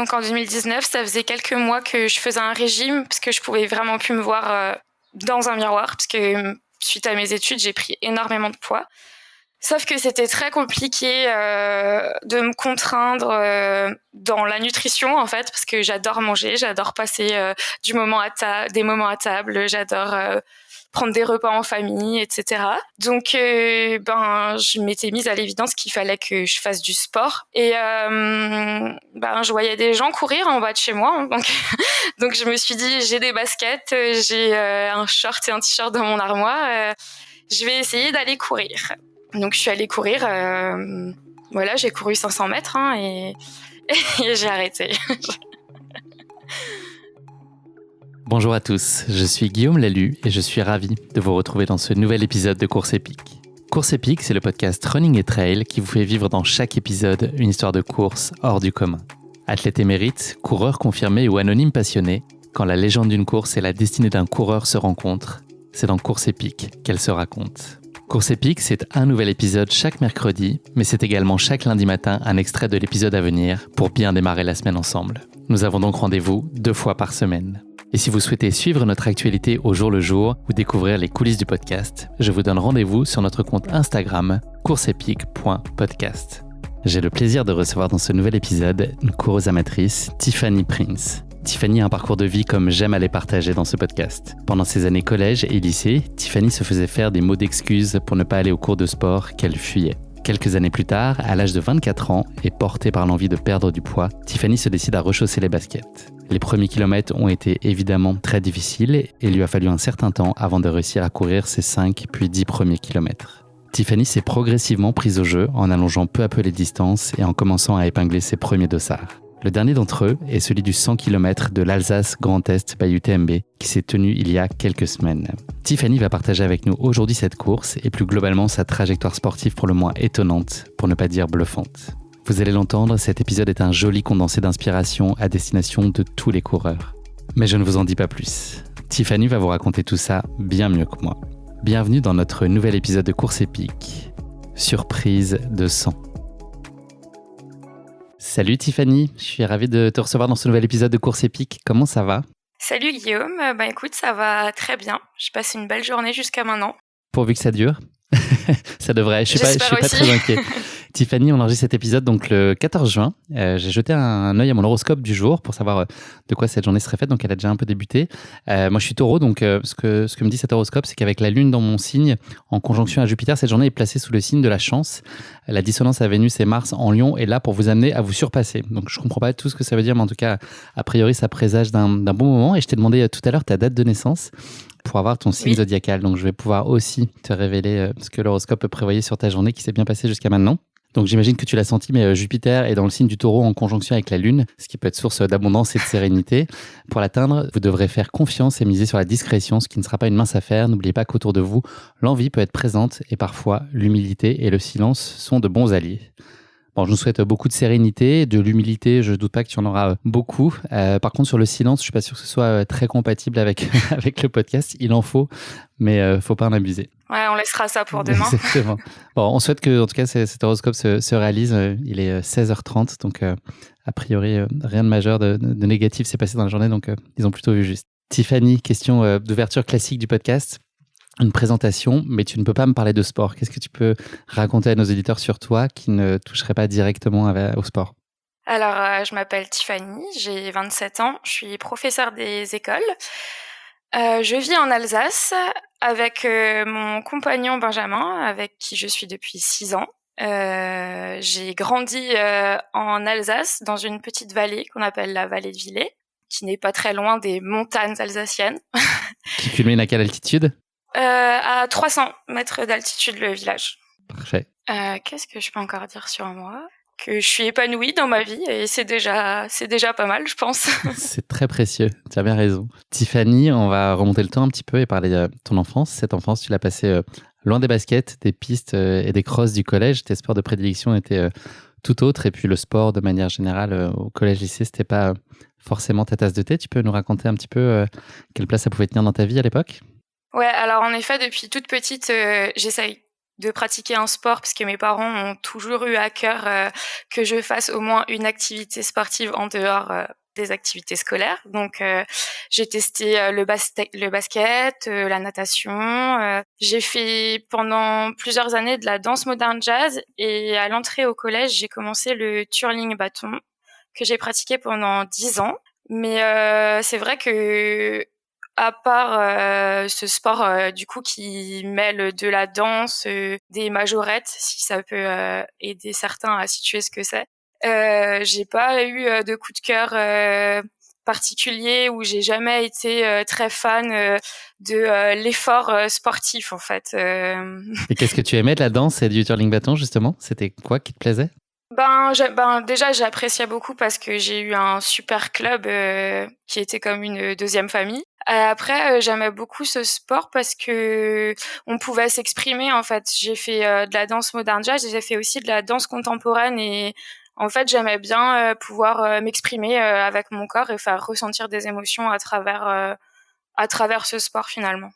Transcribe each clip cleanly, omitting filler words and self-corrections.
Donc en 2019, ça faisait quelques mois que je faisais un régime parce que je pouvais vraiment plus me voir dans un miroir parce que suite à mes études, j'ai pris énormément de poids. Sauf que c'était très compliqué de me contraindre dans la nutrition en fait parce que j'adore manger, j'adore passer des moments à table, j'adore prendre des repas en famille, etc. Donc je m'étais mise à l'évidence qu'il fallait que je fasse du sport et je voyais des gens courir en bas de chez moi, donc je me suis dit j'ai des baskets, j'ai un short et un t-shirt dans mon armoire, je vais essayer d'aller courir. Donc je suis allée courir, j'ai couru 500 mètres et j'ai arrêté. Bonjour à tous, je suis Guillaume Lalu et je suis ravi de vous retrouver dans ce nouvel épisode de Course Épique. Course Épique, c'est le podcast Running et Trail qui vous fait vivre dans chaque épisode une histoire de course hors du commun. Athlète émérite, coureur confirmé ou anonyme passionné, quand la légende d'une course et la destinée d'un coureur se rencontrent, c'est dans Course Épique qu'elle se raconte. Course Épique, c'est un nouvel épisode chaque mercredi, mais c'est également chaque lundi matin un extrait de l'épisode à venir pour bien démarrer la semaine ensemble. Nous avons donc rendez-vous 2 fois par semaine. Et si vous souhaitez suivre notre actualité au jour le jour ou découvrir les coulisses du podcast, je vous donne rendez-vous sur notre compte Instagram courseepique.podcast. J'ai le plaisir de recevoir dans ce nouvel épisode une coureuse amatrice, Tiffany Prince. Tiffany a un parcours de vie comme j'aime à les partager dans ce podcast. Pendant ses années collège et lycée, Tiffany se faisait faire des mots d'excuses pour ne pas aller aux cours de sport qu'elle fuyait. Quelques années plus tard, à l'âge de 24 ans et portée par l'envie de perdre du poids, Tiffany se décide à rechausser les baskets. Les premiers kilomètres ont été évidemment très difficiles et il lui a fallu un certain temps avant de réussir à courir ses 5 puis 10 premiers kilomètres. Tiffany s'est progressivement prise au jeu en allongeant peu à peu les distances et en commençant à épingler ses premiers dossards. Le dernier d'entre eux est celui du 100 km de l'Alsace Grand Est by UTMB qui s'est tenu il y a quelques semaines. Tiffany va partager avec nous aujourd'hui cette course et plus globalement sa trajectoire sportive pour le moins étonnante, pour ne pas dire bluffante. Vous allez l'entendre, cet épisode est un joli condensé d'inspiration à destination de tous les coureurs. Mais je ne vous en dis pas plus. Tiffany va vous raconter tout ça bien mieux que moi. Bienvenue dans notre nouvel épisode de Course Épique. Surprise de 100. Salut Tiffany, je suis ravi de te recevoir dans ce nouvel épisode de Course Épique. Comment ça va ? Salut Guillaume, écoute, ça va très bien. Je passe une belle journée jusqu'à maintenant. Pourvu que ça dure. Ça devrait, je suis pas très inquiet. Tiffany, on enregistre cet épisode donc le 14 juin. J'ai jeté un œil à mon horoscope du jour pour savoir de quoi cette journée serait faite. Donc elle a déjà un peu débuté. Moi je suis taureau, donc ce que me dit cet horoscope, c'est qu'avec la lune dans mon signe, en conjonction à Jupiter, cette journée est placée sous le signe de la chance. La dissonance à Vénus et Mars en Lion est là pour vous amener à vous surpasser. Donc je comprends pas tout ce que ça veut dire, mais en tout cas, a priori, ça présage d'un bon moment. Et je t'ai demandé tout à l'heure ta date de naissance pour avoir ton signe zodiacal. Donc je vais pouvoir aussi te révéler ce que l'horoscope prévoyait sur ta journée qui s'est bien passée jusqu'à maintenant. Donc j'imagine que tu l'as senti, mais Jupiter est dans le signe du Taureau en conjonction avec la Lune, ce qui peut être source d'abondance et de sérénité. Pour l'atteindre, vous devrez faire confiance et miser sur la discrétion, ce qui ne sera pas une mince affaire. N'oubliez pas qu'autour de vous, l'envie peut être présente et parfois l'humilité et le silence sont de bons alliés. Bon, je nous souhaite beaucoup de sérénité, de l'humilité, je ne doute pas que tu en auras beaucoup. Par contre, sur le silence, je ne suis pas sûr que ce soit très compatible avec le podcast. Il en faut, mais il ne faut pas en abuser. Ouais, on laissera ça pour demain. Exactement. Bon, on souhaite que, en tout cas, cet horoscope se réalise. Il est 16h30, donc a priori, rien de majeur, de négatif s'est passé dans la journée, donc ils ont plutôt vu juste. Tiffany, question d'ouverture classique du podcast. Une présentation, mais tu ne peux pas me parler de sport. Qu'est-ce que tu peux raconter à nos auditeurs sur toi qui ne toucheraient pas directement au sport ? Alors, je m'appelle Tiffany, j'ai 27 ans, je suis professeure des écoles. Je vis en Alsace avec mon compagnon Benjamin, avec qui je suis depuis 6 ans. J'ai grandi en Alsace, dans une petite vallée qu'on appelle la vallée de Villers, qui n'est pas très loin des montagnes alsaciennes. Qui culmine à quelle altitude ? À 300 mètres d'altitude, le village. Parfait. Qu'est-ce que je peux encore dire sur moi ? Que je suis épanouie dans ma vie et c'est déjà pas mal, je pense. C'est très précieux, tu as bien raison. Tiffany, on va remonter le temps un petit peu et parler de ton enfance. Cette enfance, tu l'as passée loin des baskets, des pistes et des crosses du collège. Tes sports de prédilection étaient tout autres et puis le sport de manière générale au collège-lycée, c'était pas forcément ta tasse de thé. Tu peux nous raconter un petit peu quelle place ça pouvait tenir dans ta vie à l'époque ? Ouais, alors en effet, depuis toute petite, j'essaye de pratiquer un sport parce que mes parents ont toujours eu à cœur que je fasse au moins une activité sportive en dehors des activités scolaires. Donc j'ai testé le basket, la natation. J'ai fait pendant plusieurs années de la danse moderne jazz et à l'entrée au collège, j'ai commencé le twirling bâton que j'ai pratiqué pendant 10 ans. Mais c'est vrai que à part ce sport du coup qui mêle de la danse, des majorettes, si ça peut aider certains à situer ce que c'est. J'ai pas eu de coup de cœur particulier où j'ai jamais été très fan de l'effort sportif en fait. Et qu'est-ce que tu aimais de la danse et du twirling bâton, justement? C'était quoi qui te plaisait? Déjà j'appréciais beaucoup parce que j'ai eu un super club qui était comme une deuxième famille. Après j'aimais beaucoup ce sport parce que on pouvait s'exprimer en fait. J'ai fait de la danse moderne jazz, j'ai fait aussi de la danse contemporaine et en fait j'aimais bien pouvoir m'exprimer avec mon corps et faire ressentir des émotions à travers ce sport finalement.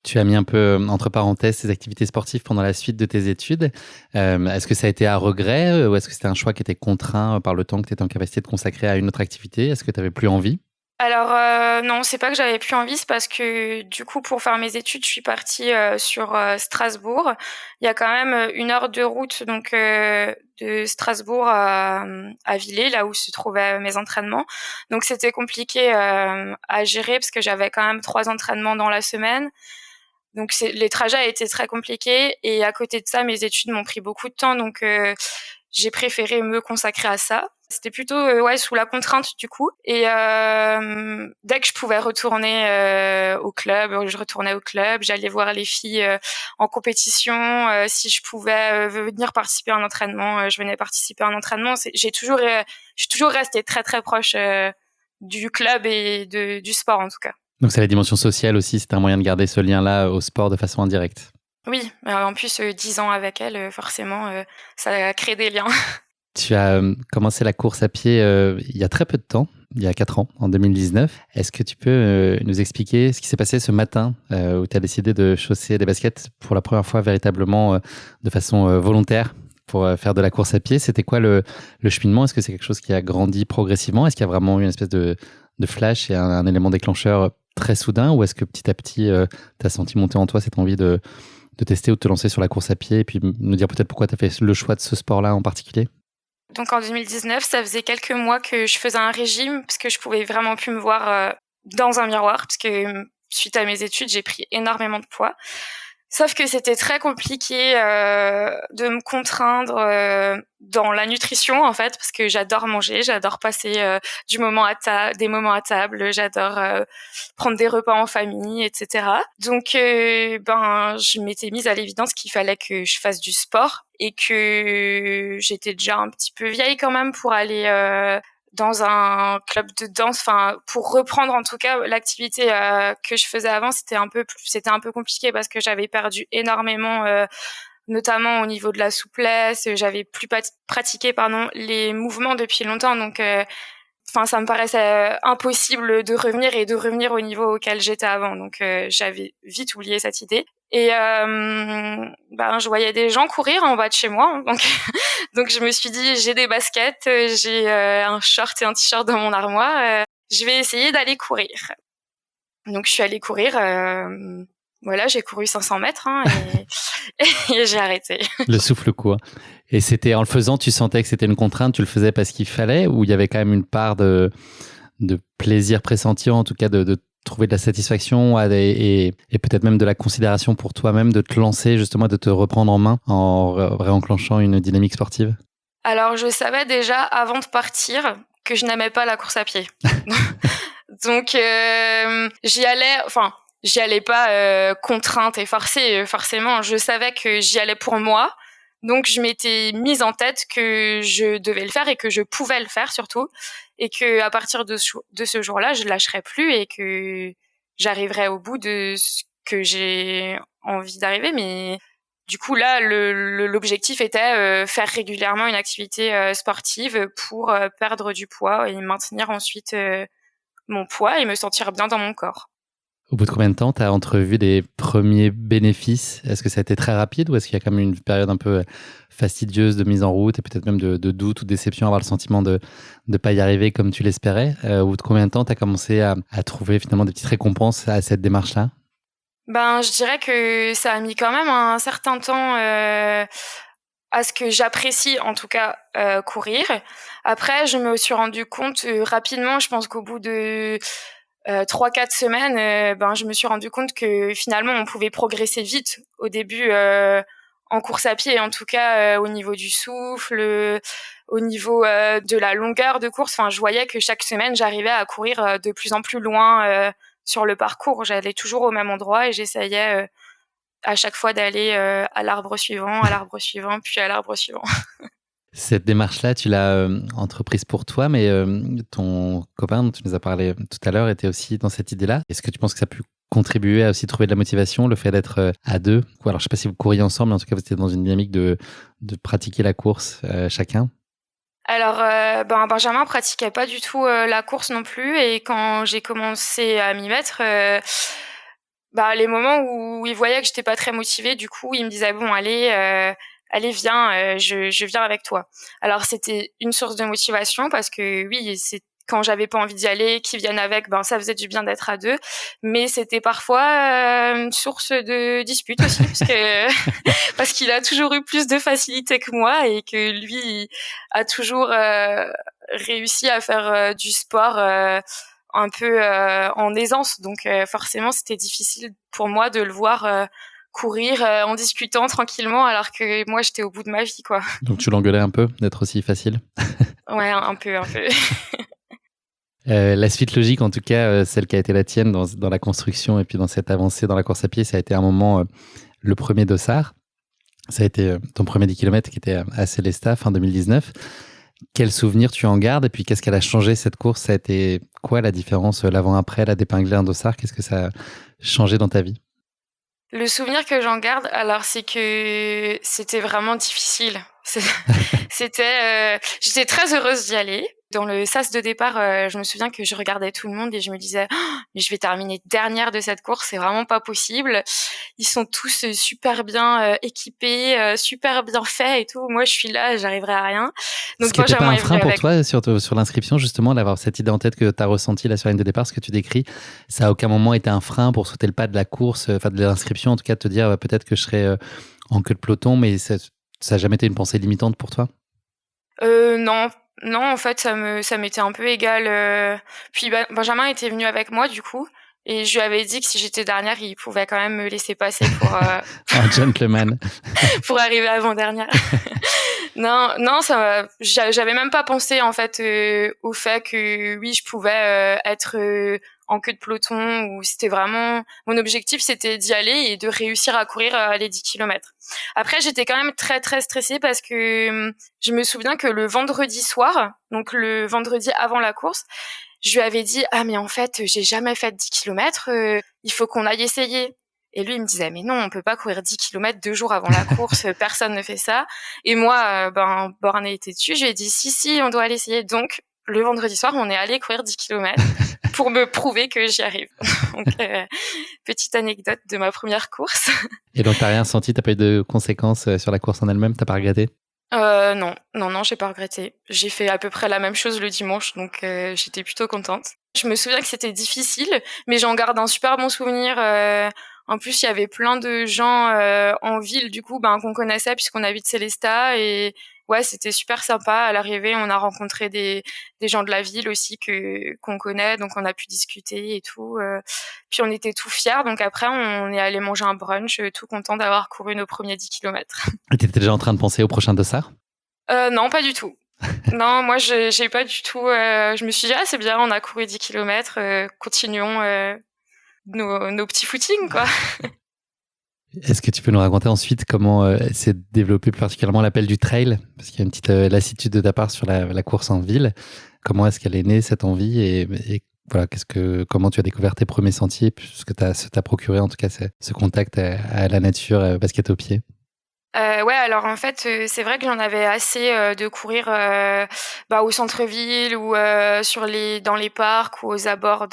Tu as mis un peu entre parenthèses tes activités sportives pendant la suite de tes études. Est-ce que ça a été à regret ou est-ce que c'était un choix qui était contraint par le temps que tu étais en capacité de consacrer à une autre activité? Est-ce que tu avais plus envie? Alors non, c'est pas que j'avais plus envie, c'est parce que du coup pour faire mes études, je suis partie sur Strasbourg. Il y a quand même 1 heure de route donc de Strasbourg à Villers, là où se trouvaient mes entraînements. Donc c'était compliqué à gérer parce que j'avais quand même 3 entraînements dans la semaine. Donc les trajets étaient très compliqués et à côté de ça, mes études m'ont pris beaucoup de temps donc j'ai préféré me consacrer à ça. C'était plutôt ouais sous la contrainte du coup et dès que je pouvais retourner au club, je retournais au club, j'allais voir les filles en compétition, si je pouvais venir participer à un entraînement, je venais participer à un entraînement. Je suis toujours restée très très proche du club et du sport en tout cas. Donc c'est la dimension sociale aussi, c'était un moyen de garder ce lien-là au sport de façon indirecte. Oui, en plus 10 ans avec elle, forcément ça a créé des liens. Tu as commencé la course à pied il y a très peu de temps, il y a 4 ans, en 2019. Est-ce que tu peux nous expliquer ce qui s'est passé ce matin où tu as décidé de chausser des baskets pour la première fois véritablement de façon volontaire pour faire de la course à pied? C'était quoi le cheminement? Est-ce que c'est quelque chose qui a grandi progressivement? Est-ce qu'il y a vraiment eu une espèce de flash et un élément déclencheur très soudain? Ou est-ce que petit à petit, tu as senti monter en toi cette envie de tester ou de te lancer sur la course à pied et puis nous dire peut-être pourquoi tu as fait le choix de ce sport-là en particulier? Donc en 2019, ça faisait quelques mois que je faisais un régime parce que je pouvais vraiment plus me voir dans un miroir parce que suite à mes études, j'ai pris énormément de poids. Sauf que c'était très compliqué de me contraindre dans la nutrition en fait parce que j'adore manger, j'adore passer des moments à table, j'adore prendre des repas en famille, etc. Donc je m'étais mise à l'évidence qu'il fallait que je fasse du sport et que j'étais déjà un petit peu vieille quand même pour aller dans un club de danse, enfin pour reprendre en tout cas l'activité que je faisais avant, c'était un peu compliqué parce que j'avais perdu énormément notamment au niveau de la souplesse, j'avais plus pratiqué les mouvements depuis longtemps donc ça me paraissait impossible de revenir au niveau auquel j'étais avant donc j'avais vite oublié cette idée et je voyais des gens courir en bas de chez moi donc donc je me suis dit j'ai des baskets, j'ai un short et un t-shirt dans mon armoire, je vais essayer d'aller courir. Donc je suis allée courir, voilà, j'ai couru 500 mètres et j'ai arrêté. Le souffle quoi. Et c'était en le faisant, tu sentais que c'était une contrainte, tu le faisais parce qu'il fallait ou il y avait quand même une part de plaisir pressenti, en tout cas de trouver de la satisfaction et peut-être même de la considération pour toi-même de te lancer justement, de te reprendre en main en réenclenchant une dynamique sportive? Alors je savais déjà avant de partir que je n'aimais pas la course à pied. Donc j'y allais pas contrainte et forcée, forcément. Je savais que j'y allais pour moi. Donc je m'étais mise en tête que je devais le faire et que je pouvais le faire surtout. Et que à partir de ce jour-là, je lâcherais plus et que j'arriverais au bout de ce que j'ai envie d'arriver. Mais du coup là, l'objectif était faire régulièrement une activité sportive pour perdre du poids et maintenir ensuite mon poids et me sentir bien dans mon corps. Au bout de combien de temps tu as entrevu les premiers bénéfices? Est-ce que ça a été très rapide ou est-ce qu'il y a quand même une période un peu fastidieuse de mise en route et peut-être même de doute ou de déception, avoir le sentiment de ne pas y arriver comme tu l'espérais? Au bout de combien de temps tu as commencé à trouver finalement des petites récompenses à cette démarche-là? Ben, je dirais que ça a mis quand même un certain temps à ce que j'apprécie en tout cas courir. Après, je me suis rendu compte rapidement, je pense qu'au bout de 3-4 semaines, ben, je me suis rendu compte que finalement on pouvait progresser vite au début en course à pied, en tout cas au niveau du souffle, au niveau de la longueur de course. Enfin, je voyais que chaque semaine j'arrivais à courir de plus en plus loin sur le parcours. J'allais toujours au même endroit et j'essayais à chaque fois d'aller à l'arbre suivant, puis à l'arbre suivant. Cette démarche-là, tu l'as entreprise pour toi, mais ton copain dont tu nous as parlé tout à l'heure était aussi dans cette idée-là. Est-ce que tu penses que ça a pu contribuer à aussi trouver de la motivation, le fait d'être à deux? Ou alors, je ne sais pas si vous couriez ensemble, mais en tout cas, vous étiez dans une dynamique de pratiquer la course chacun. Alors, ben, Benjamin pratiquait pas du tout la course non plus, et quand j'ai commencé à m'y mettre, bah, les moments où il voyait que j'étais pas très motivée, du coup, il me disait: «Bon allez, allez viens, je viens avec toi». Alors c'était une source de motivation parce que oui, c'est quand j'avais pas envie d'y aller, qu'il vienne avec, ben ça faisait du bien d'être à 2. Mais c'était parfois, une source de dispute aussi parce que parce qu'il a toujours eu plus de facilité que moi et que lui a toujours, réussi à faire, du sport, un peu en aisance. Donc forcément, c'était difficile pour moi de le voir courir en discutant tranquillement alors que moi, j'étais au bout de ma vie, quoi. Donc, tu l'engueulais un peu d'être aussi facile. Ouais, un peu, un peu. La suite logique, en tout cas, celle qui a été la tienne dans la construction et puis dans cette avancée dans la course à pied, ça a été un moment le premier dossard. Ça a été ton premier 10 km qui était à Célestat, fin 2019. Quel souvenir tu en gardes? Et puis, qu'est-ce qu'elle a changé cette course? Ça a été quoi la différence, l'avant-après, la d'épingler un dossard? Qu'est-ce que ça a changé dans ta vie? Le souvenir que j'en garde, alors, c'est que c'était vraiment difficile. J'étais très heureuse d'y aller. Dans le sas de départ, je me souviens que je regardais tout le monde et je me disais: «Oh, mais je vais terminer dernière de cette course, c'est vraiment pas possible. Ils sont tous super bien équipés, super bien faits et tout. Moi, je suis là, j'arriverai à rien». Ce Donc qui n'était pas Benjamin un est venu frein pour avec. toi sur l'inscription, justement, d'avoir cette idée en tête que tu as ressentie là sur la ligne de départ, ce que tu décris, ça a aucun moment été un frein pour sauter le pas de la course, enfin de l'inscription, en tout cas, de te dire peut-être que je serai en queue de peloton, mais ça n'a jamais été une pensée limitante pour toi? Non, non, en fait, ça m'était un peu égal. Puis Benjamin était venu avec moi, du coup, et je lui avais dit que si j'étais dernière, il pouvait quand même me laisser passer pour Un gentleman. pour arriver avant-dernière. Non, non, j'avais même pas pensé en fait au fait que oui, je pouvais être en queue de peloton, ou c'était vraiment mon objectif, c'était d'y aller et de réussir à courir les 10 kilomètres. Après, j'étais quand même très très stressée parce que je me souviens que le vendredi soir, donc le vendredi avant la course, je lui avais dit: «Ah mais en fait, j'ai jamais fait de 10 kilomètres, il faut qu'on aille essayer». Et lui, il me disait: «Mais non, on peut pas courir 10 kilomètres 2 jours avant la course, personne ne fait ça». Et moi, ben, bornée était dessus, je lui ai dit: «Si, si, on doit aller essayer». Donc, le vendredi soir, on est allé courir 10 kilomètres pour me prouver que j'y arrive. Donc, petite anecdote de ma première course. Et donc, tu n'as rien senti, tu n'as pas eu de conséquences sur la course en elle-même, tu n'as pas regretté? Non, non, non, j'ai pas regretté. J'ai fait à peu près la même chose le dimanche, donc j'étais plutôt contente. Je me souviens que c'était difficile, mais j'en garde un super bon souvenir. En plus, il y avait plein de gens en ville, du coup, ben, qu'on connaissait puisqu'on habite Célestat, et ouais, c'était super sympa. À l'arrivée, on a rencontré des gens de la ville aussi qu'on connaît, donc on a pu discuter et tout. Puis on était tout fiers, donc après, on est allé manger un brunch, tout content d'avoir couru nos premiers 10 kilomètres. Et tu étais déjà en train de penser au prochain dossard? Non, pas du tout. Non, moi, j'ai pas du tout. Je me suis dit: «Ah, c'est bien, on a couru 10 kilomètres, continuons nos petits footings, quoi». Est-ce que tu peux nous raconter ensuite comment s'est développé plus particulièrement l'appel du trail? Parce qu'il y a une petite lassitude de ta part sur la course en ville. Comment est-ce qu'elle est née, cette envie? Et voilà, comment tu as découvert tes premiers sentiers, puis ce que ça t'a procuré, en tout cas, ce contact à la nature, basket au pied? Ouais, alors en fait, c'est vrai que j'en avais assez de courir au centre-ville ou dans les parcs ou aux abords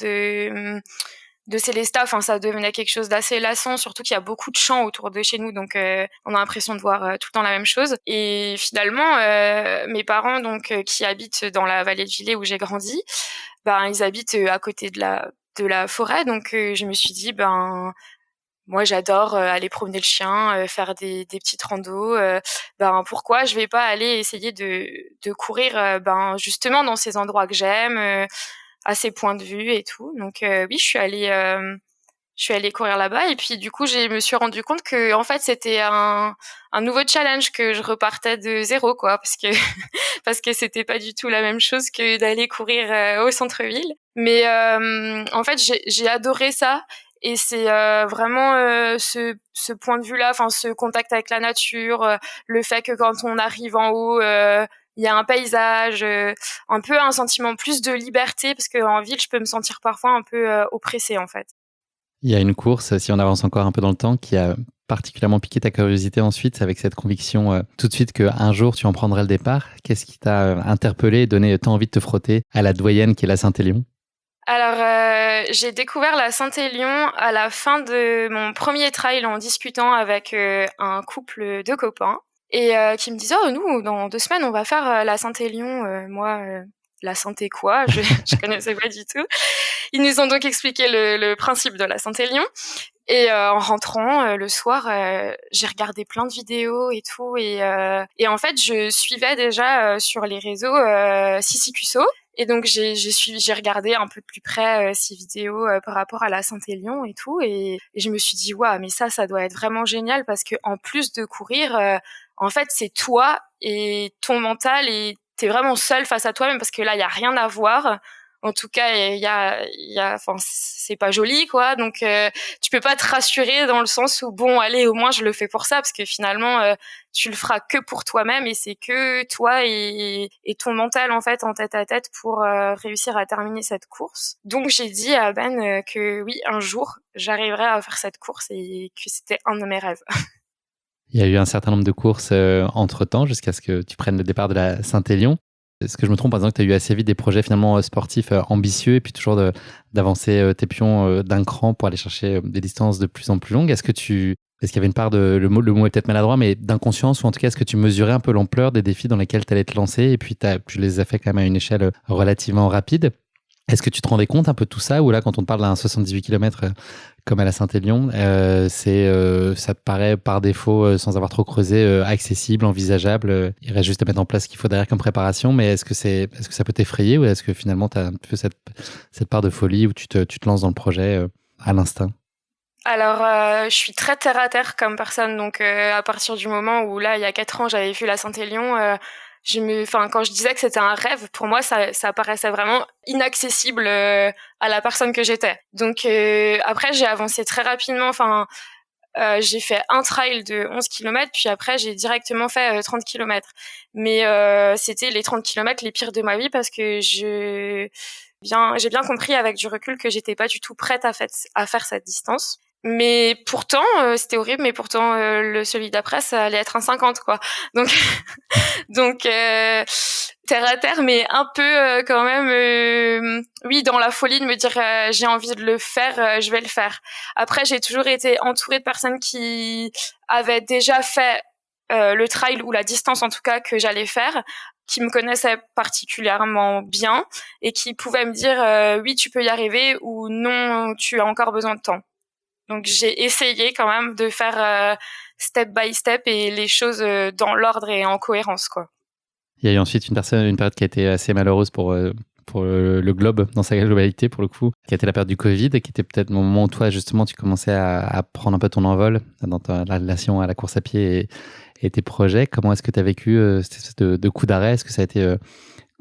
de Célestat, enfin ça devenait quelque chose d'assez lassant, surtout qu'il y a beaucoup de champs autour de chez nous, donc on a l'impression de voir tout le temps la même chose. Et finalement, mes parents donc qui habitent dans la vallée de Villers où j'ai grandi, ben ils habitent à côté de la forêt, donc je me suis dit ben moi j'adore aller promener le chien, faire des petites randos, ben pourquoi je vais pas aller essayer de courir ben justement dans ces endroits que j'aime, à ces points de vue et tout. Donc oui, je suis allée courir là-bas et puis du coup, je me suis rendu compte que en fait, c'était un nouveau challenge, que je repartais de zéro quoi, parce que parce que c'était pas du tout la même chose que d'aller courir au centre-ville. Mais en fait, j'ai adoré ça et c'est vraiment ce point de vue-là, enfin ce contact avec la nature, le fait que quand on arrive en haut, il y a un paysage, un peu un sentiment plus de liberté, parce qu'en ville, je peux me sentir parfois un peu oppressée en fait. Il y a une course, si on avance encore un peu dans le temps, qui a particulièrement piqué ta curiosité ensuite, avec cette conviction tout de suite qu'un jour tu en prendrais le départ. Qu'est-ce qui t'a interpellé et donné tant envie de te frotter à la doyenne qui est la Saint-Élion? Alors, j'ai découvert la Saint-Élion à la fin de mon premier trail en discutant avec un couple de copains et qui me disaient: «Oh nous, dans 2 semaines, on va faire la Saint-Élion». Moi, la Sainté quoi? Je connaissais pas du tout. Ils nous ont donc expliqué le principe de la Saint-Élion et en rentrant le soir, j'ai regardé plein de vidéos et tout et en fait, je suivais déjà sur les réseaux Sissi Cusso et donc j'ai regardé un peu de plus près ces vidéos par rapport à la Saint-Élion et tout et je me suis dit: «Waouh, mais ça doit être vraiment génial» parce que en plus de courir, en fait, c'est toi et ton mental et tu es vraiment seul face à toi-même parce que là, il y a rien à voir. En tout cas, enfin, c'est pas joli, quoi. Donc, tu peux pas te rassurer dans le sens où bon, allez, au moins je le fais pour ça, parce que finalement, tu le feras que pour toi-même et c'est que toi et ton mental en fait en tête à tête pour réussir à terminer cette course. Donc, j'ai dit à Ben que oui, un jour, j'arriverai à faire cette course et que c'était un de mes rêves. Il y a eu un certain nombre de courses entre-temps, jusqu'à ce que tu prennes le départ de la Saint-Élion. Est-ce que je me trompe, par exemple, que tu as eu assez vite des projets finalement sportifs ambitieux et puis toujours d'avancer tes pions d'un cran pour aller chercher des distances de plus en plus longues? Est-ce qu'il y avait une part de, le mot est peut-être maladroit, mais d'inconscience, ou en tout cas, est-ce que tu mesurais un peu l'ampleur des défis dans lesquels tu allais te lancer et puis tu les as fait quand même à une échelle relativement rapide? Est-ce que tu te rendais compte un peu de tout ça, ou là, quand on te parle d'un 78 km comme à la Saint-Élion, ça te paraît par défaut, sans avoir trop creusé, accessible, envisageable, il reste juste à mettre en place ce qu'il faut derrière comme préparation, mais est-ce que ça peut t'effrayer, ou est-ce que finalement tu as un peu cette part de folie où tu te lances dans le projet à l'instinct? Alors, je suis très terre à terre comme personne, donc à partir du moment où là, il y a 4 ans, j'avais vu la Saint-Élion, enfin, quand je disais que c'était un rêve, pour moi, ça paraissait vraiment inaccessible à la personne que j'étais. Donc après, j'ai avancé très rapidement. Enfin, j'ai fait un trail de 11 kilomètres, puis après, j'ai directement fait 30 kilomètres. Mais c'était les 30 kilomètres les pires de ma vie parce que j'ai bien compris avec du recul que j'étais pas du tout prête à faire cette distance. Mais pourtant, c'était horrible, mais pourtant, celui d'après, ça allait être un 50, quoi. Donc, donc terre à terre, mais un peu quand même, oui, dans la folie de me dire, j'ai envie de le faire, je vais le faire. Après, j'ai toujours été entourée de personnes qui avaient déjà fait le trail ou la distance, en tout cas, que j'allais faire, qui me connaissaient particulièrement bien et qui pouvaient me dire, oui, tu peux y arriver ou non, tu as encore besoin de temps. Donc j'ai essayé quand même de faire step by step et les choses dans l'ordre et en cohérence, quoi. Il y a eu ensuite une période qui a été assez malheureuse pour le globe dans sa globalité, pour le coup, qui a été la période du Covid, qui était peut-être le moment où toi, justement, tu commençais à prendre un peu ton envol dans la relation à la course à pied et tes projets. Comment est-ce que tu as vécu cette espèce de coup d'arrêt? Est-ce que ça a été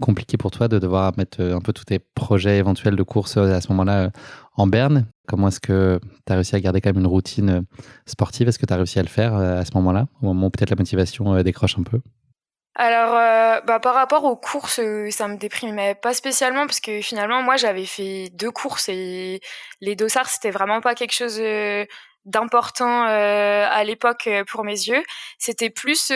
compliqué pour toi de devoir mettre un peu tous tes projets éventuels de course à ce moment-là en berne? Comment est-ce que tu as réussi à garder quand même une routine sportive? Est-ce que tu as réussi à le faire à ce moment-là, au moment où peut-être la motivation décroche un peu? Alors, bah, par rapport aux courses, ça me déprimait pas spécialement parce que finalement, moi, j'avais fait 2 courses et les dossards, c'était vraiment pas quelque chose d'important à l'époque pour mes yeux. C'était plus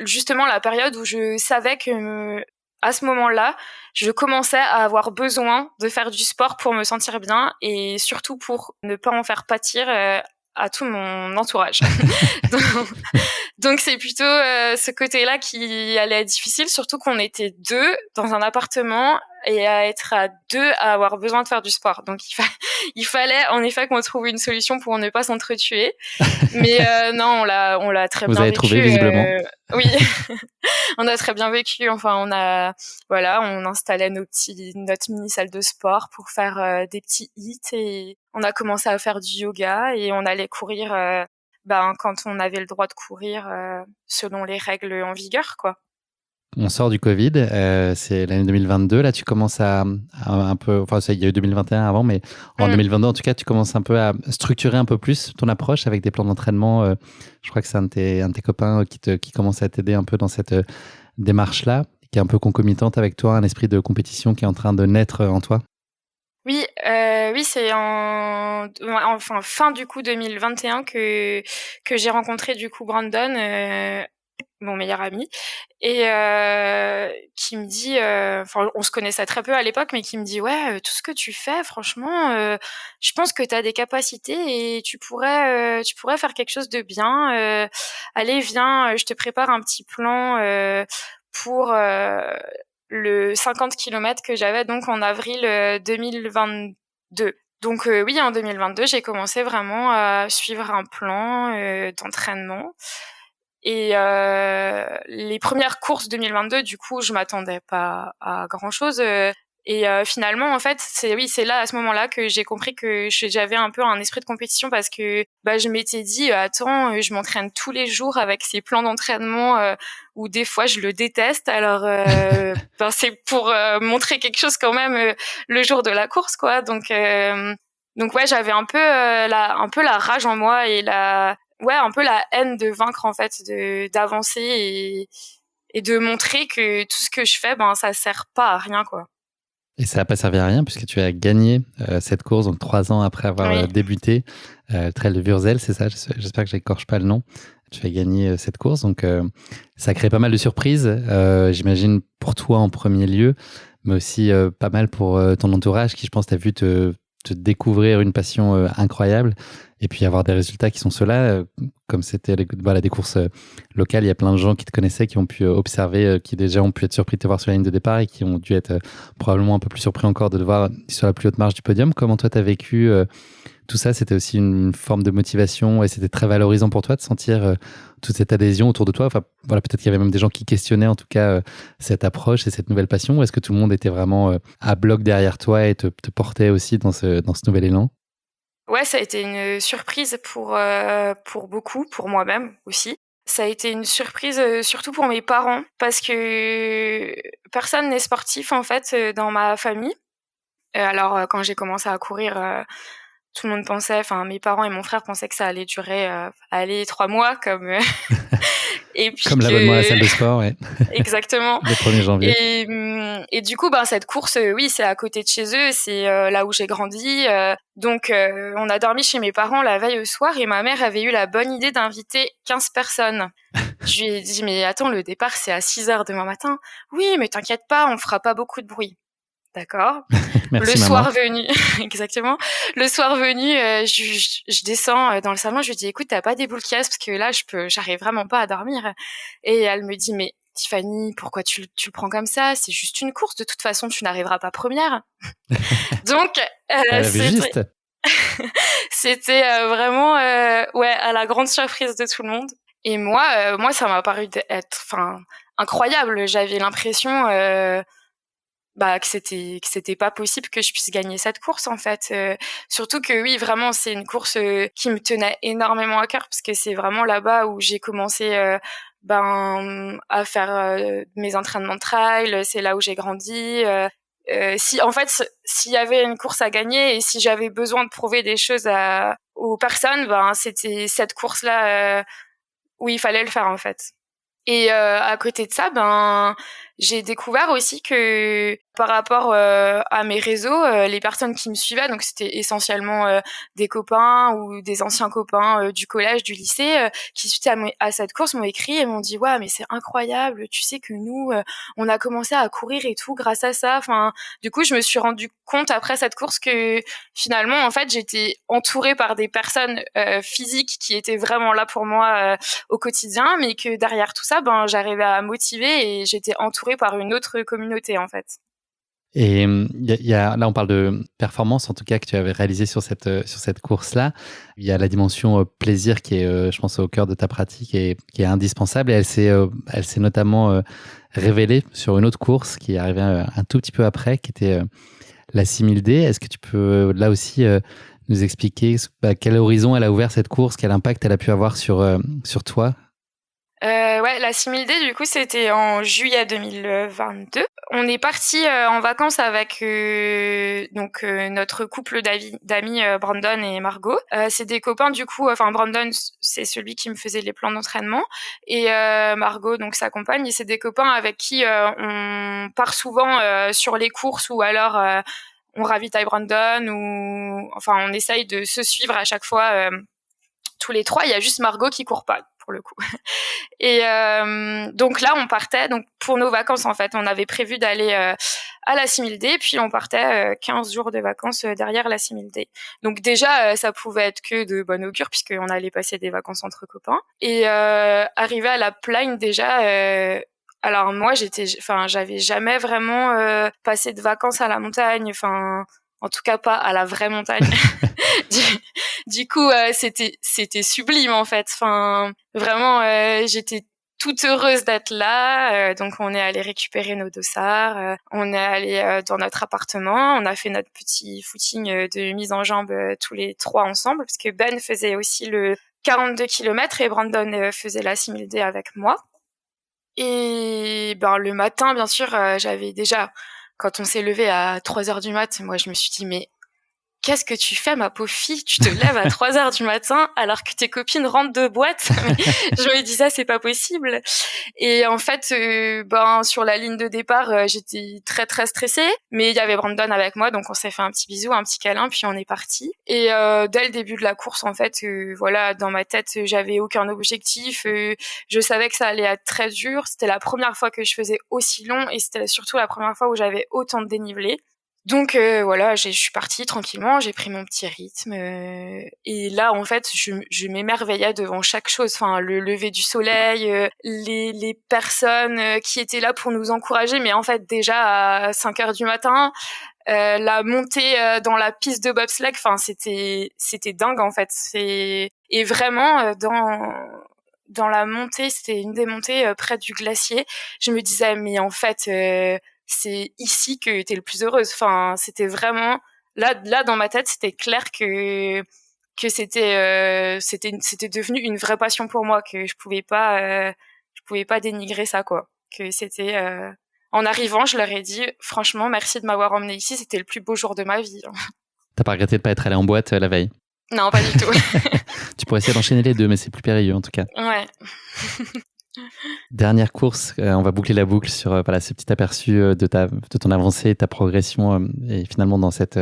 justement la période où je savais que à ce moment-là, je commençais à avoir besoin de faire du sport pour me sentir bien et surtout pour ne pas en faire pâtir à tout mon entourage. donc, donc c'est plutôt ce côté-là qui allait être difficile, surtout qu'on était 2 dans un appartement et à être à 2 à avoir besoin de faire du sport. Donc il fallait en effet qu'on trouve une solution pour ne pas s'entretuer. Mais non, on l'a très Vous bien avez vécu. trouvé visiblement. Oui, on a très bien vécu. Enfin, on installait notre mini salle de sport pour faire des petits hits et on a commencé à faire du yoga et on allait courir quand on avait le droit de courir selon les règles en vigueur, quoi. On sort du Covid, c'est l'année 2022. Là, tu commences à un peu, enfin, il y a eu 2021 avant, mais en 2022, en tout cas, tu commences un peu à structurer un peu plus ton approche avec des plans d'entraînement. Je crois que c'est un de tes copains qui commence à t'aider un peu dans cette démarche-là, qui est un peu concomitante avec toi, un esprit de compétition qui est en train de naître en toi. Oui, oui, c'est enfin fin du coup 2021 que j'ai rencontré du coup Brandon, mon meilleur ami, et qui me dit, enfin on se connaissait très peu à l'époque, mais qui me dit ouais, tout ce que tu fais, franchement, je pense que tu as des capacités et tu pourrais faire quelque chose de bien. Allez, viens, je te prépare un petit plan pour le 50 kilomètres que j'avais donc en avril 2022. Donc oui, en 2022, j'ai commencé vraiment à suivre un plan d'entraînement. Et les premières courses 2022, du coup, je m'attendais pas à grand-chose. Et finalement, en fait, c'est là, à ce moment-là, que j'ai compris que j'avais un peu un esprit de compétition parce que je m'étais dit, attends, je m'entraîne tous les jours avec ces plans d'entraînement où des fois je le déteste. Alors, c'est pour montrer quelque chose quand même le jour de la course, quoi. Donc ouais, j'avais un peu un peu la rage en moi et un peu la haine de vaincre en fait, d'avancer et de montrer que tout ce que je fais, ça sert pas à rien, quoi. Et ça n'a pas servi à rien puisque tu as gagné cette course, donc 3 ans après avoir Oui. débuté, le Trail de Wurzel, c'est ça? J'espère que j'écorche pas le nom. Tu as gagné cette course, donc ça a créé pas mal de surprises, j'imagine pour toi en premier lieu, mais aussi pas mal pour ton entourage qui, je pense, t'a vu te découvrir une passion incroyable et puis avoir des résultats qui sont ceux-là. Comme c'était des courses locales, il y a plein de gens qui te connaissaient, qui ont pu observer, qui déjà ont pu être surpris de te voir sur la ligne de départ et qui ont dû être probablement un peu plus surpris encore de te voir sur la plus haute marche du podium. Comment toi, tu as vécu tout ça? C'était aussi une forme de motivation et c'était très valorisant pour toi de sentir toute cette adhésion autour de toi. Enfin, voilà, peut-être qu'il y avait même des gens qui questionnaient en tout cas cette approche et cette nouvelle passion. Ou est-ce que tout le monde était vraiment à bloc derrière toi et te portait aussi dans ce nouvel élan? Ouais, ça a été une surprise pour beaucoup, pour moi-même aussi. Ça a été une surprise, surtout pour mes parents parce que personne n'est sportif, en fait, dans ma famille. Alors, quand j'ai commencé à courir, tout le monde pensait, enfin mes parents et mon frère pensaient que ça allait durer, 3 mois comme, et puis Comme l'abonnement à la que salle de sport, ouais. exactement. Le 1er janvier. Et du coup, cette course, oui, c'est à côté de chez eux, c'est là où j'ai grandi. Donc, on a dormi chez mes parents la veille au soir et ma mère avait eu la bonne idée d'inviter 15 personnes. Je lui ai dit, mais attends, le départ, c'est à 6 heures demain matin. Oui, mais t'inquiète pas, on fera pas beaucoup de bruit. D'accord. Le Merci maman. soir venu, exactement. Le soir venu, je descends dans le salon, je lui dis, écoute, t'as pas des boules qui parce que là, j'arrive vraiment pas à dormir. Et elle me dit, mais Tiffany, pourquoi tu le prends comme ça? C'est juste une course. De toute façon, tu n'arriveras pas première. Donc, Elle avait juste. c'était vraiment, à la grande surprise de tout le monde. Et moi, ça m'a paru être, enfin, incroyable. J'avais l'impression, que c'était pas possible que je puisse gagner cette course en fait. Surtout que oui, vraiment, c'est une course qui me tenait énormément à cœur parce que c'est vraiment là-bas où j'ai commencé à faire mes entraînements de trail. C'est là où j'ai grandi. Si en fait, s'il y avait une course à gagner et si j'avais besoin de prouver des choses aux personnes, c'était cette course-là où il fallait le faire en fait. Et à côté de ça, j'ai découvert aussi que par rapport à mes réseaux, les personnes qui me suivaient, donc c'était essentiellement des copains ou des anciens copains du collège, du lycée, qui suite à cette course m'ont écrit et m'ont dit ouais mais c'est incroyable, tu sais que nous on a commencé à courir et tout grâce à ça. Enfin, du coup je me suis rendu compte après cette course que finalement en fait j'étais entourée par des personnes physiques qui étaient vraiment là pour moi au quotidien, mais que derrière tout ça, ben j'arrivais à motiver et j'étais entourée par une autre communauté en fait. Et là, on parle de performance, en tout cas, que tu avais réalisé sur cette course-là. Il y a la dimension plaisir qui est, je pense, au cœur de ta pratique et qui est indispensable. Et elle s'est notamment révélée sur une autre course qui est arrivée un tout petit peu après, qui était la 6000D. Est-ce que tu peux, là aussi, nous expliquer à quel horizon elle a ouvert cette course, quel impact elle a pu avoir sur toi? Ouais, la 6000D, du coup, c'était en juillet 2022. On est parti en vacances avec notre couple d'amis Brandon et Margot. C'est des copains, du coup. Enfin, Brandon, c'est celui qui me faisait les plans d'entraînement, et Margot, donc sa compagne. Et c'est des copains avec qui on part souvent sur les courses, ou alors on ravitaille Brandon, ou enfin, on essaye de se suivre à chaque fois. Tous les trois, il y a juste Margot qui court pas pour le coup. Et donc là, on partait donc pour nos vacances en fait. On avait prévu d'aller à la 6000D, puis on partait 15 jours de vacances derrière la 6000D. Donc déjà, ça pouvait être que de bon augure puisqu'on allait passer des vacances entre copains. Et arrivé à la Plagne déjà. Alors moi, j'avais jamais vraiment passé de vacances à la montagne. Enfin, en tout cas pas à la vraie montagne. Du coup, c'était sublime en fait. Enfin, vraiment, j'étais toute heureuse d'être là. Donc, on est allé récupérer nos dossards. On est allé dans notre appartement. On a fait notre petit footing de mise en jambe tous les trois ensemble, parce que Ben faisait aussi le 42 km et Brandon faisait la 6000D avec moi. Et ben le matin, bien sûr, j'avais déjà, quand on s'est levé à 3h du mat, moi je me suis dit mais qu'est-ce que tu fais, ma pauvre fille? Tu te lèves à 3h du matin alors que tes copines rentrent de boîte. Je me dis ça, c'est pas possible. Et en fait, sur la ligne de départ, j'étais très très stressée, mais il y avait Brandon avec moi, donc on s'est fait un petit bisou, un petit câlin, puis on est parti. Et dès le début de la course, en fait, voilà, dans ma tête, j'avais aucun objectif. Je savais que ça allait être très dur. C'était la première fois que je faisais aussi long, et c'était surtout la première fois où j'avais autant de dénivelé. Donc voilà, je suis partie tranquillement, j'ai pris mon petit rythme et là en fait je m'émerveillais devant chaque chose, enfin le lever du soleil, les personnes qui étaient là pour nous encourager, mais en fait déjà à 5h du matin, la montée dans la piste de bobsleigh, enfin c'était dingue en fait. Et vraiment dans la montée, c'était une des montées près du glacier, je me disais mais en fait c'est ici que t'es le plus heureuse. Enfin, c'était vraiment là dans ma tête, c'était clair que c'était devenu une vraie passion pour moi, que je pouvais pas dénigrer ça quoi. Que c'était en arrivant, je leur ai dit franchement merci de m'avoir emmenée ici, c'était le plus beau jour de ma vie. T'as pas regretté de pas être allé en boîte la veille? Non, pas du tout. Tu pourrais essayer d'enchaîner les deux, mais c'est plus périlleux en tout cas. Ouais. Dernière course, on va boucler la boucle sur voilà, ce petit aperçu de ton avancée, ta progression et finalement dans cette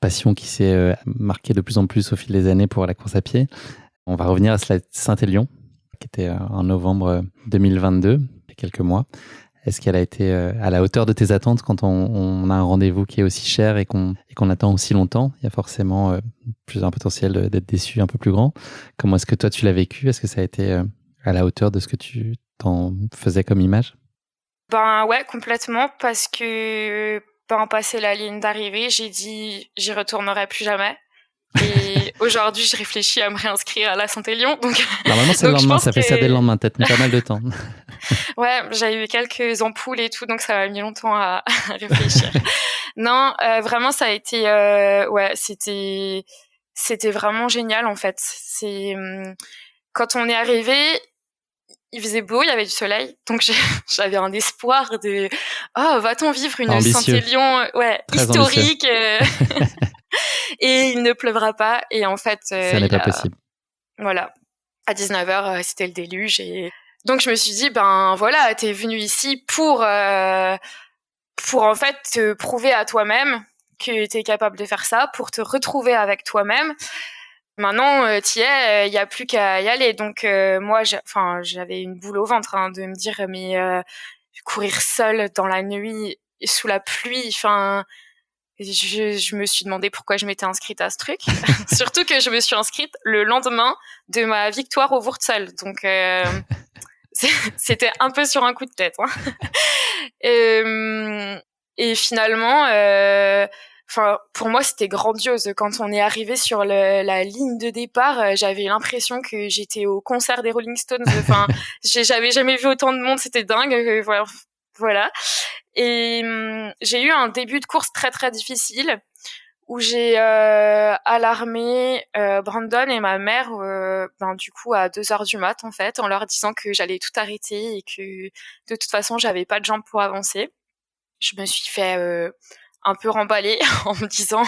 passion qui s'est marquée de plus en plus au fil des années pour la course à pied. On va revenir à Saint-Élion, qui était en novembre 2022, il y a quelques mois. Est-ce qu'elle a été à la hauteur de tes attentes quand on a un rendez-vous qui est aussi cher et qu'on attend aussi longtemps? Il y a forcément plus un potentiel d'être déçu un peu plus grand. Comment est-ce que toi tu l'as vécu? Est-ce que ça a été à la hauteur de ce que tu t'en faisais comme image? Ben ouais, complètement, parce que passé la ligne d'arrivée, j'ai dit j'y retournerai plus jamais. Et aujourd'hui, je réfléchis à me réinscrire à la Saint-Élion. Donc, normalement, c'est le lendemain, ça fait ça dès le lendemain, peut-être pas mal de temps. Ouais, j'ai eu quelques ampoules et tout, donc ça m'a mis longtemps à réfléchir. Non, vraiment, ça a été, ouais, c'était vraiment génial en fait. Quand on est arrivé, il faisait beau, il y avait du soleil, donc j'avais un espoir de va-t-on vivre une Saint-Élion historique et il ne pleuvra pas. Et en fait, ça n'est pas possible. Voilà, à 19h, c'était le déluge et Donc je me suis dit, ben voilà, t'es venu ici pour en fait te prouver à toi-même que t'es capable de faire ça, pour te retrouver avec toi-même. Maintenant, t'y es, il y a plus qu'à y aller. Donc moi, j'avais une boule au ventre de me dire, mais courir seule dans la nuit sous la pluie, enfin. Je me suis demandé pourquoi je m'étais inscrite à ce truc. Surtout que je me suis inscrite le lendemain de ma victoire au Wurzel. Donc, c'était un peu sur un coup de tête. Et finalement, pour moi, c'était grandiose. Quand on est arrivé sur la ligne de départ, j'avais l'impression que j'étais au concert des Rolling Stones. Enfin, j'avais jamais vu autant de monde. C'était dingue. Voilà. Et j'ai eu un début de course très très difficile où j'ai alarmé Brandon et ma mère du coup à 2h du mat en fait, en leur disant que j'allais tout arrêter et que de toute façon j'avais pas de jambes pour avancer. Je me suis fait un peu remballer en me disant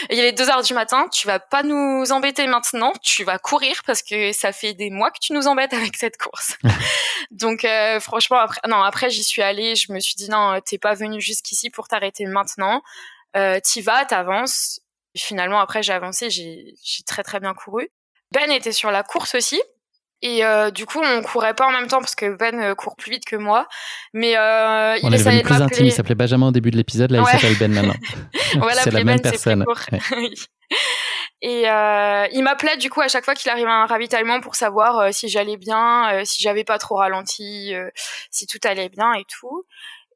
il est 2h du matin, tu vas pas nous embêter maintenant, tu vas courir parce que ça fait des mois que tu nous embêtes avec cette course. Donc franchement après j'y suis allée, je me suis dit non, t'es pas venu jusqu'ici pour t'arrêter maintenant. T'y vas, t'avances. Finalement après j'ai avancé, j'ai très très bien couru. Ben était sur la course aussi. Et du coup, on courait pas en même temps parce que Ben court plus vite que moi. Mais On il est devenu essayait de plus intime. Il m'appeler. s'appelait Benjamin au début de l'épisode. Là, il Ouais. s'appelle Ben maintenant. On va C'est la l'appeler même Ben, c'est plus personne. court. Ouais. Et il m'appelait du coup à chaque fois qu'il arrivait à un ravitaillement pour savoir si j'allais bien, si j'avais pas trop ralenti, si tout allait bien et tout.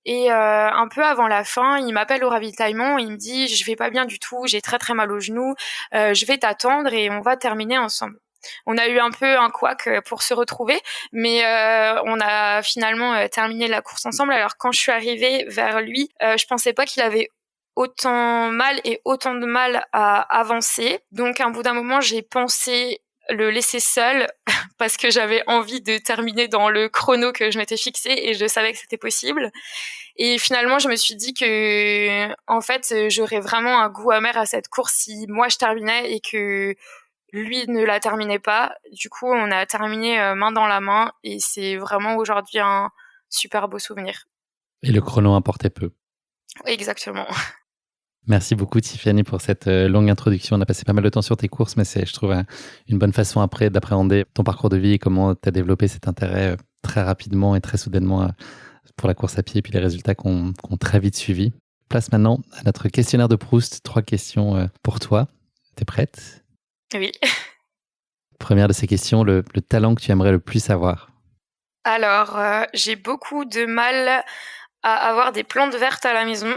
Et un peu avant la fin, il m'appelle au ravitaillement, il me dit je vais pas bien du tout, j'ai très très mal au genou, je vais t'attendre et on va terminer ensemble. On a eu un peu un couac pour se retrouver, mais on a finalement terminé la course ensemble. Alors quand je suis arrivée vers lui, je pensais pas qu'il avait autant mal et autant de mal à avancer. Donc à un bout d'un moment, j'ai pensé le laisser seul parce que j'avais envie de terminer dans le chrono que je m'étais fixé et je savais que c'était possible. Et finalement, je me suis dit que, en fait, j'aurais vraiment un goût amer à cette course si moi je terminais et que lui ne la terminait pas. Du coup, on a terminé main dans la main et c'est vraiment aujourd'hui un super beau souvenir. Et le chrono importait peu. Exactement. Merci beaucoup Tiffany pour cette longue introduction. On a passé pas mal de temps sur tes courses, mais c'est, je trouve, une bonne façon après d'appréhender ton parcours de vie et comment tu as développé cet intérêt très rapidement et très soudainement pour la course à pied et puis les résultats qu'on très vite suivis. Place maintenant à notre questionnaire de Proust. 3 questions pour toi. T'es prête? Oui. Première de ces questions, le talent que tu aimerais le plus avoir? Alors, j'ai beaucoup de mal à avoir des plantes vertes à la maison.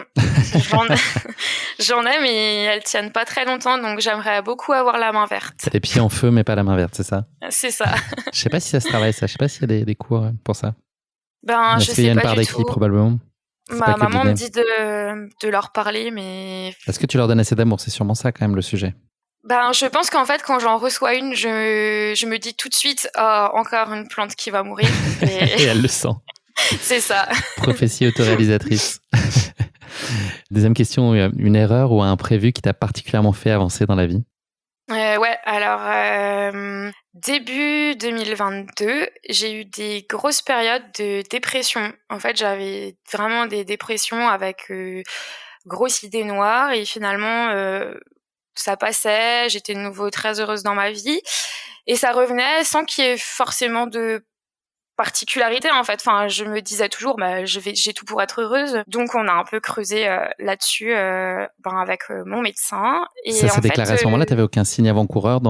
J'en ai, mais elles tiennent pas très longtemps, donc j'aimerais beaucoup avoir la main verte. T'as les pieds en feu, mais pas la main verte, c'est ça? C'est ça. Je sais pas si ça se travaille, ça. Je sais pas s'il y a des cours pour ça. Ben, je Est-ce qu'il y sais a une pas part du d'acquis, tout. probablement? Ma maman me dit de leur parler, mais... Est-ce que tu leur donnes assez d'amour? C'est sûrement ça, quand même, le sujet. Ben, je pense qu'en fait, quand j'en reçois une, je me dis tout de suite, oh, encore une plante qui va mourir. Et elle le sent. C'est ça. Prophétie autoréalisatrice. Deuxième question, une erreur ou un imprévu qui t'a particulièrement fait avancer dans la vie? Ouais, alors, début 2022, j'ai eu des grosses périodes de dépression. En fait, j'avais vraiment des dépressions avec grosse idée noire et finalement, ça passait, j'étais de nouveau très heureuse dans ma vie et ça revenait sans qu'il y ait forcément de particularité en fait. Enfin, je me disais toujours, bah, j'ai tout pour être heureuse. Donc, on a un peu creusé là-dessus avec mon médecin. Ça Et s'est en fait, déclaré à ce moment-là? T'avais aucun signe avant-coureur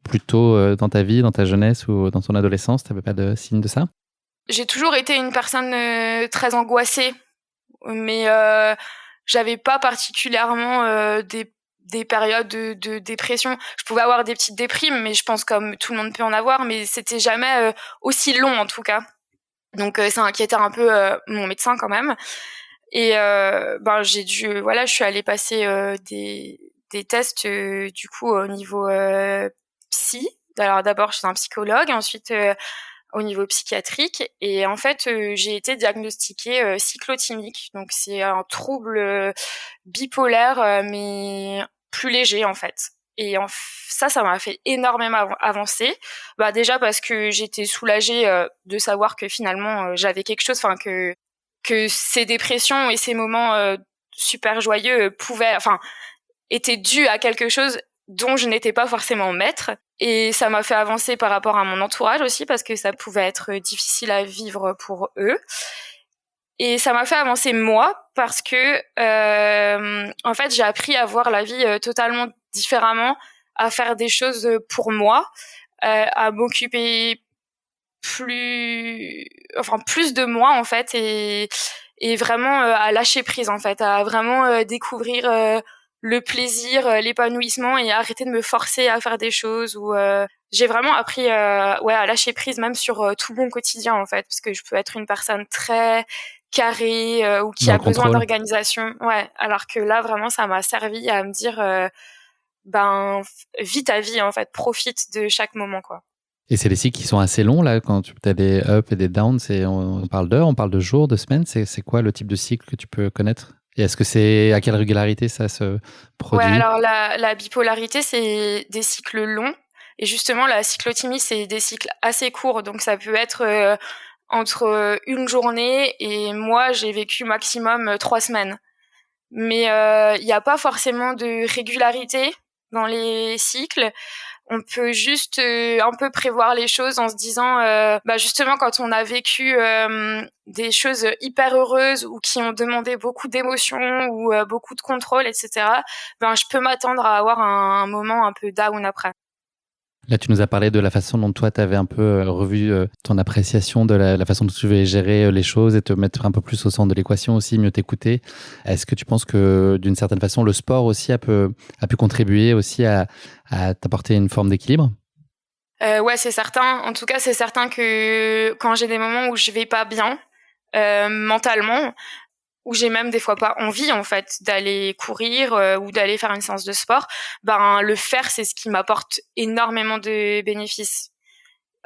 plutôt dans ta vie, dans ta jeunesse ou dans ton adolescence? T'avais pas de signe de ça? j'ai toujours été une personne très angoissée, mais j'avais pas particulièrement des périodes de dépression. Je pouvais avoir des petites déprimes, mais je pense comme tout le monde peut en avoir, mais c'était jamais aussi long en tout cas. Donc ça inquiétait un peu mon médecin quand même. Et je suis allée passer des tests du coup au niveau psy. Alors d'abord chez un psychologue, ensuite au niveau psychiatrique. Et en fait, j'ai été diagnostiquée cyclotimique. Donc c'est un trouble bipolaire, mais plus léger en fait. Ça m'a fait énormément avancer. Déjà parce que j'étais soulagée de savoir que finalement j'avais quelque chose, enfin que ces dépressions et ces moments super joyeux étaient dus à quelque chose dont je n'étais pas forcément maître. Et ça m'a fait avancer par rapport à mon entourage aussi, parce que ça pouvait être difficile à vivre pour eux. Et ça m'a fait avancer moi, parce que en fait j'ai appris à voir la vie totalement différemment, à faire des choses pour moi, à m'occuper plus de moi en fait, et vraiment à lâcher prise en fait, à vraiment découvrir le plaisir, l'épanouissement, et arrêter de me forcer à faire des choses où j'ai vraiment appris à lâcher prise, même sur tout mon quotidien en fait, parce que je peux être une personne très carrée ou qui Dans a le besoin contrôle. d'organisation, alors que là vraiment ça m'a servi à me dire vis ta vie en fait, profite de chaque moment quoi. Et c'est des cycles qui sont assez longs, là, quand tu as des ups et des downs, on parle d'heures, on parle de jours, de semaines, c'est quoi le type de cycle que tu peux connaître? Et est-ce que c'est à quelle régularité ça se produit? Ouais, alors la bipolarité, c'est des cycles longs, et justement la cyclothymie, c'est des cycles assez courts, donc ça peut être entre une journée, et moi j'ai vécu maximum 3 semaines. Mais il n'y a pas forcément de régularité dans les cycles. On peut juste un peu prévoir les choses en se disant justement, quand on a vécu des choses hyper heureuses ou qui ont demandé beaucoup d'émotions ou beaucoup de contrôle, etc., je peux m'attendre à avoir un moment un peu down après. Là, tu nous as parlé de la façon dont toi, tu avais un peu revu ton appréciation de la façon dont tu devais gérer les choses et te mettre un peu plus au centre de l'équation aussi, mieux t'écouter. Est-ce que tu penses que d'une certaine façon, le sport aussi a pu contribuer aussi à t'apporter une forme d'équilibre? Ouais, c'est certain. En tout cas, c'est certain que quand j'ai des moments où je vais pas bien mentalement, où j'ai même des fois pas envie en fait d'aller courir ou d'aller faire une séance de sport, le faire, c'est ce qui m'apporte énormément de bénéfices.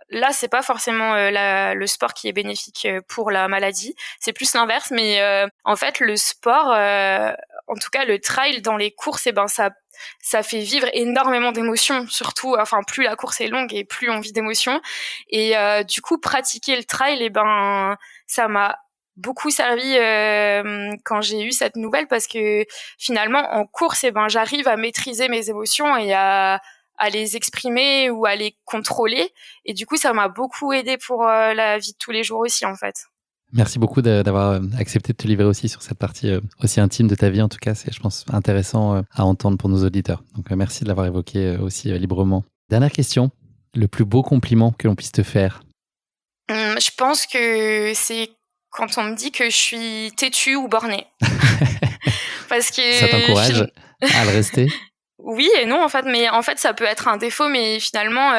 Là, c'est pas forcément le sport qui est bénéfique pour la maladie, c'est plus l'inverse, mais en fait le sport, en tout cas le trail dans les courses, ça fait vivre énormément d'émotions, surtout plus la course est longue et plus on vit d'émotions, et du coup pratiquer le trail, ça m'a beaucoup servi quand j'ai eu cette nouvelle, parce que finalement en course, j'arrive à maîtriser mes émotions et à les exprimer ou à les contrôler, et du coup ça m'a beaucoup aidé pour la vie de tous les jours aussi en fait. Merci beaucoup d'avoir accepté de te livrer aussi sur cette partie aussi intime de ta vie. En tout cas, c'est, je pense, intéressant à entendre pour nos auditeurs. Donc, merci de l'avoir évoqué aussi librement. Dernière question, le plus beau compliment que l'on puisse te faire? Je pense que c'est quand on me dit que je suis têtue ou bornée. Parce que ça t'encourage à le rester? Oui et non en fait, mais en fait ça peut être un défaut, mais finalement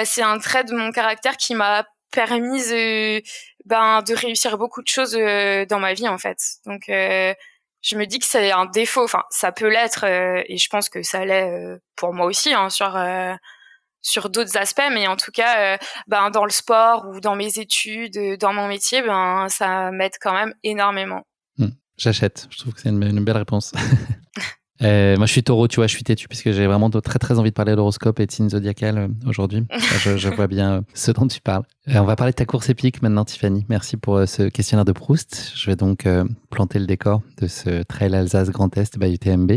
c'est un trait de mon caractère qui m'a permis de réussir beaucoup de choses dans ma vie en fait. Donc je me dis que c'est un défaut, enfin ça peut l'être et je pense que ça l'est pour moi aussi sur d'autres aspects, mais en tout cas dans le sport ou dans mes études, dans mon métier, ça m'aide quand même énormément. J'achète, je trouve que c'est une belle réponse. Moi, je suis taureau, tu vois, je suis têtu puisque j'ai vraiment très très envie de parler d'horoscope et de signes zodiacal aujourd'hui. Je vois bien ce dont tu parles. On va parler de ta course épique maintenant, Tiffany. Merci pour ce questionnaire de Proust. Je vais donc planter le décor de ce Trail Alsace Grand Est by UTMB.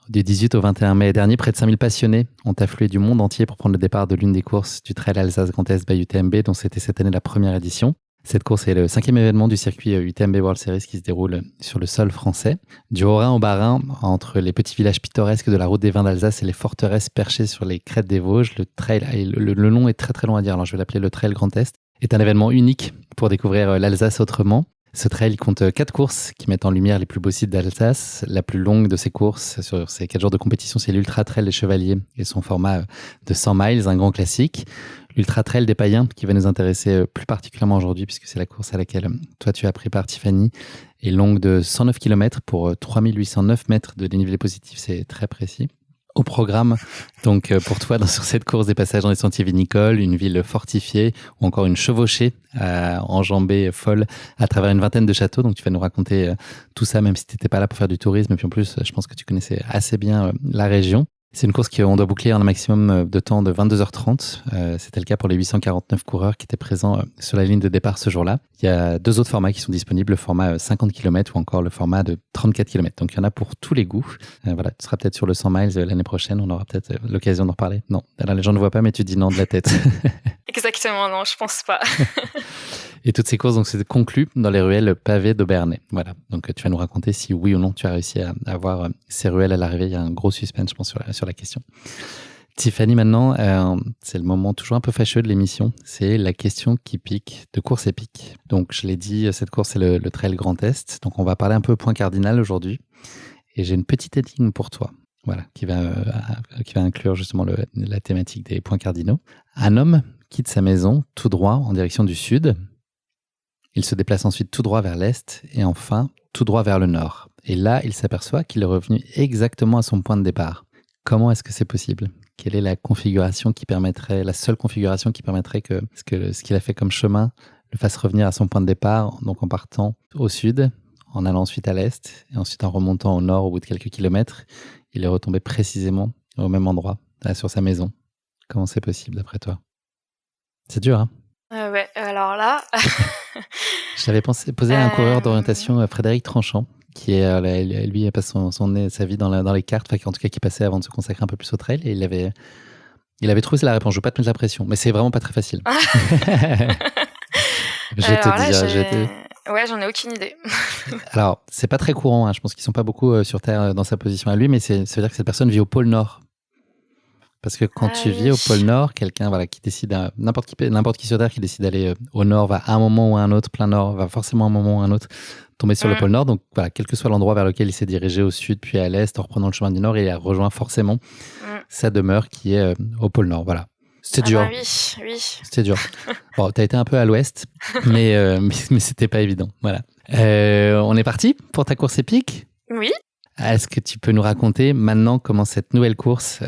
Du 18 au 21 mai dernier, près de 5000 passionnés ont afflué du monde entier pour prendre le départ de l'une des courses du Trail Alsace Grand Est by UTMB, dont c'était cette année la première édition. Cette course est le 5e événement du circuit UTMB World Series qui se déroule sur le sol français. Du Haut-Rhin au Bas-Rhin, entre les petits villages pittoresques de la route des vins d'Alsace et les forteresses perchées sur les crêtes des Vosges, le trail, le nom est très très long à dire, alors je vais l'appeler le Trail Grand Est, est un événement unique pour découvrir l'Alsace autrement. Ce trail compte 4 courses qui mettent en lumière les plus beaux sites d'Alsace. La plus longue de ces courses, sur ces 4 jours de compétition, c'est l'Ultra Trail des Chevaliers et son format de 100 miles, un grand classique. L'Ultra Trail des Païens, qui va nous intéresser plus particulièrement aujourd'hui, puisque c'est la course à laquelle toi tu as pris part, Tiffany, est longue de 109 km pour 3809 mètres de dénivelé positif, c'est très précis. Au programme, donc pour toi, sur cette course, des passages dans les sentiers vinicoles, une ville fortifiée ou encore une chevauchée enjambée folle à travers une vingtaine de châteaux. Donc tu vas nous raconter tout ça, même si tu n'étais pas là pour faire du tourisme. Et puis en plus, je pense que tu connaissais assez bien la région. C'est une course qu'on doit boucler en un maximum de temps de 22h30. C'était le cas pour les 849 coureurs qui étaient présents sur la ligne de départ ce jour-là. Il y a 2 autres formats qui sont disponibles, le format 50 km ou encore le format de 34 km. Donc il y en a pour tous les goûts. Voilà, tu seras peut-être sur le 100 miles l'année prochaine, on aura peut-être l'occasion d'en reparler. Non, alors les gens ne voient pas, mais tu dis non de la tête. Exactement, non, je pense pas. Et toutes ces courses donc c'est conclu dans les ruelles pavées d'Aubernais. Voilà. Donc tu vas nous raconter si oui ou non tu as réussi à avoir ces ruelles à l'arrivée. Il y a un gros suspense, je pense, sur la question. Tiffany, maintenant, c'est le moment toujours un peu fâcheux de l'émission. C'est la question qui pique de course épique. Donc je l'ai dit, cette course c'est le Trail Grand Est. Donc on va parler un peu point cardinal aujourd'hui. Et j'ai une petite énigme pour toi. Voilà, qui va inclure justement la thématique des points cardinaux. Un homme quitte sa maison tout droit en direction du sud. Il se déplace ensuite tout droit vers l'est et enfin tout droit vers le nord. Et là, il s'aperçoit qu'il est revenu exactement à son point de départ. Comment est-ce que c'est possible ? Quelle est la configuration qui permettrait, la seule configuration qui permettrait que ce qu'il a fait comme chemin le fasse revenir à son point de départ, donc en partant au sud, en allant ensuite à l'est et ensuite en remontant au nord au bout de quelques kilomètres, il est retombé précisément au même endroit, là, sur sa maison. Comment c'est possible d'après toi ? C'est dur, hein ? Ouais, alors là... Je l'avais posé à un coureur d'orientation, Frédéric Tranchant, qui est, lui, a passé sa vie dans les cartes, en tout cas qui passait avant de se consacrer un peu plus au trail, et il avait trouvé la réponse. Je ne veux pas te mettre la pression, mais c'est vraiment pas très facile. Ouais, j'en ai aucune idée. Alors, c'est pas très courant, hein. Je pense qu'ils sont pas beaucoup sur Terre dans sa position à lui, mais ça veut dire que cette personne vit au pôle Nord. Parce que quand tu vis au pôle Nord, quelqu'un qui décide, n'importe qui sur Terre qui décide d'aller au Nord va à un moment ou à un autre, plein Nord, va forcément à un moment ou à un autre tomber sur le pôle Nord. Donc voilà, quel que soit l'endroit vers lequel il s'est dirigé, au sud puis à l'est, en reprenant le chemin du Nord, il a rejoint forcément sa demeure qui est au pôle Nord. Voilà. C'était dur. Bah oui. C'était dur. Bon, t'as été un peu à l'ouest, mais c'était pas évident. Voilà. On est parti pour ta course épique ? Oui. Est-ce que tu peux nous raconter maintenant comment cette nouvelle course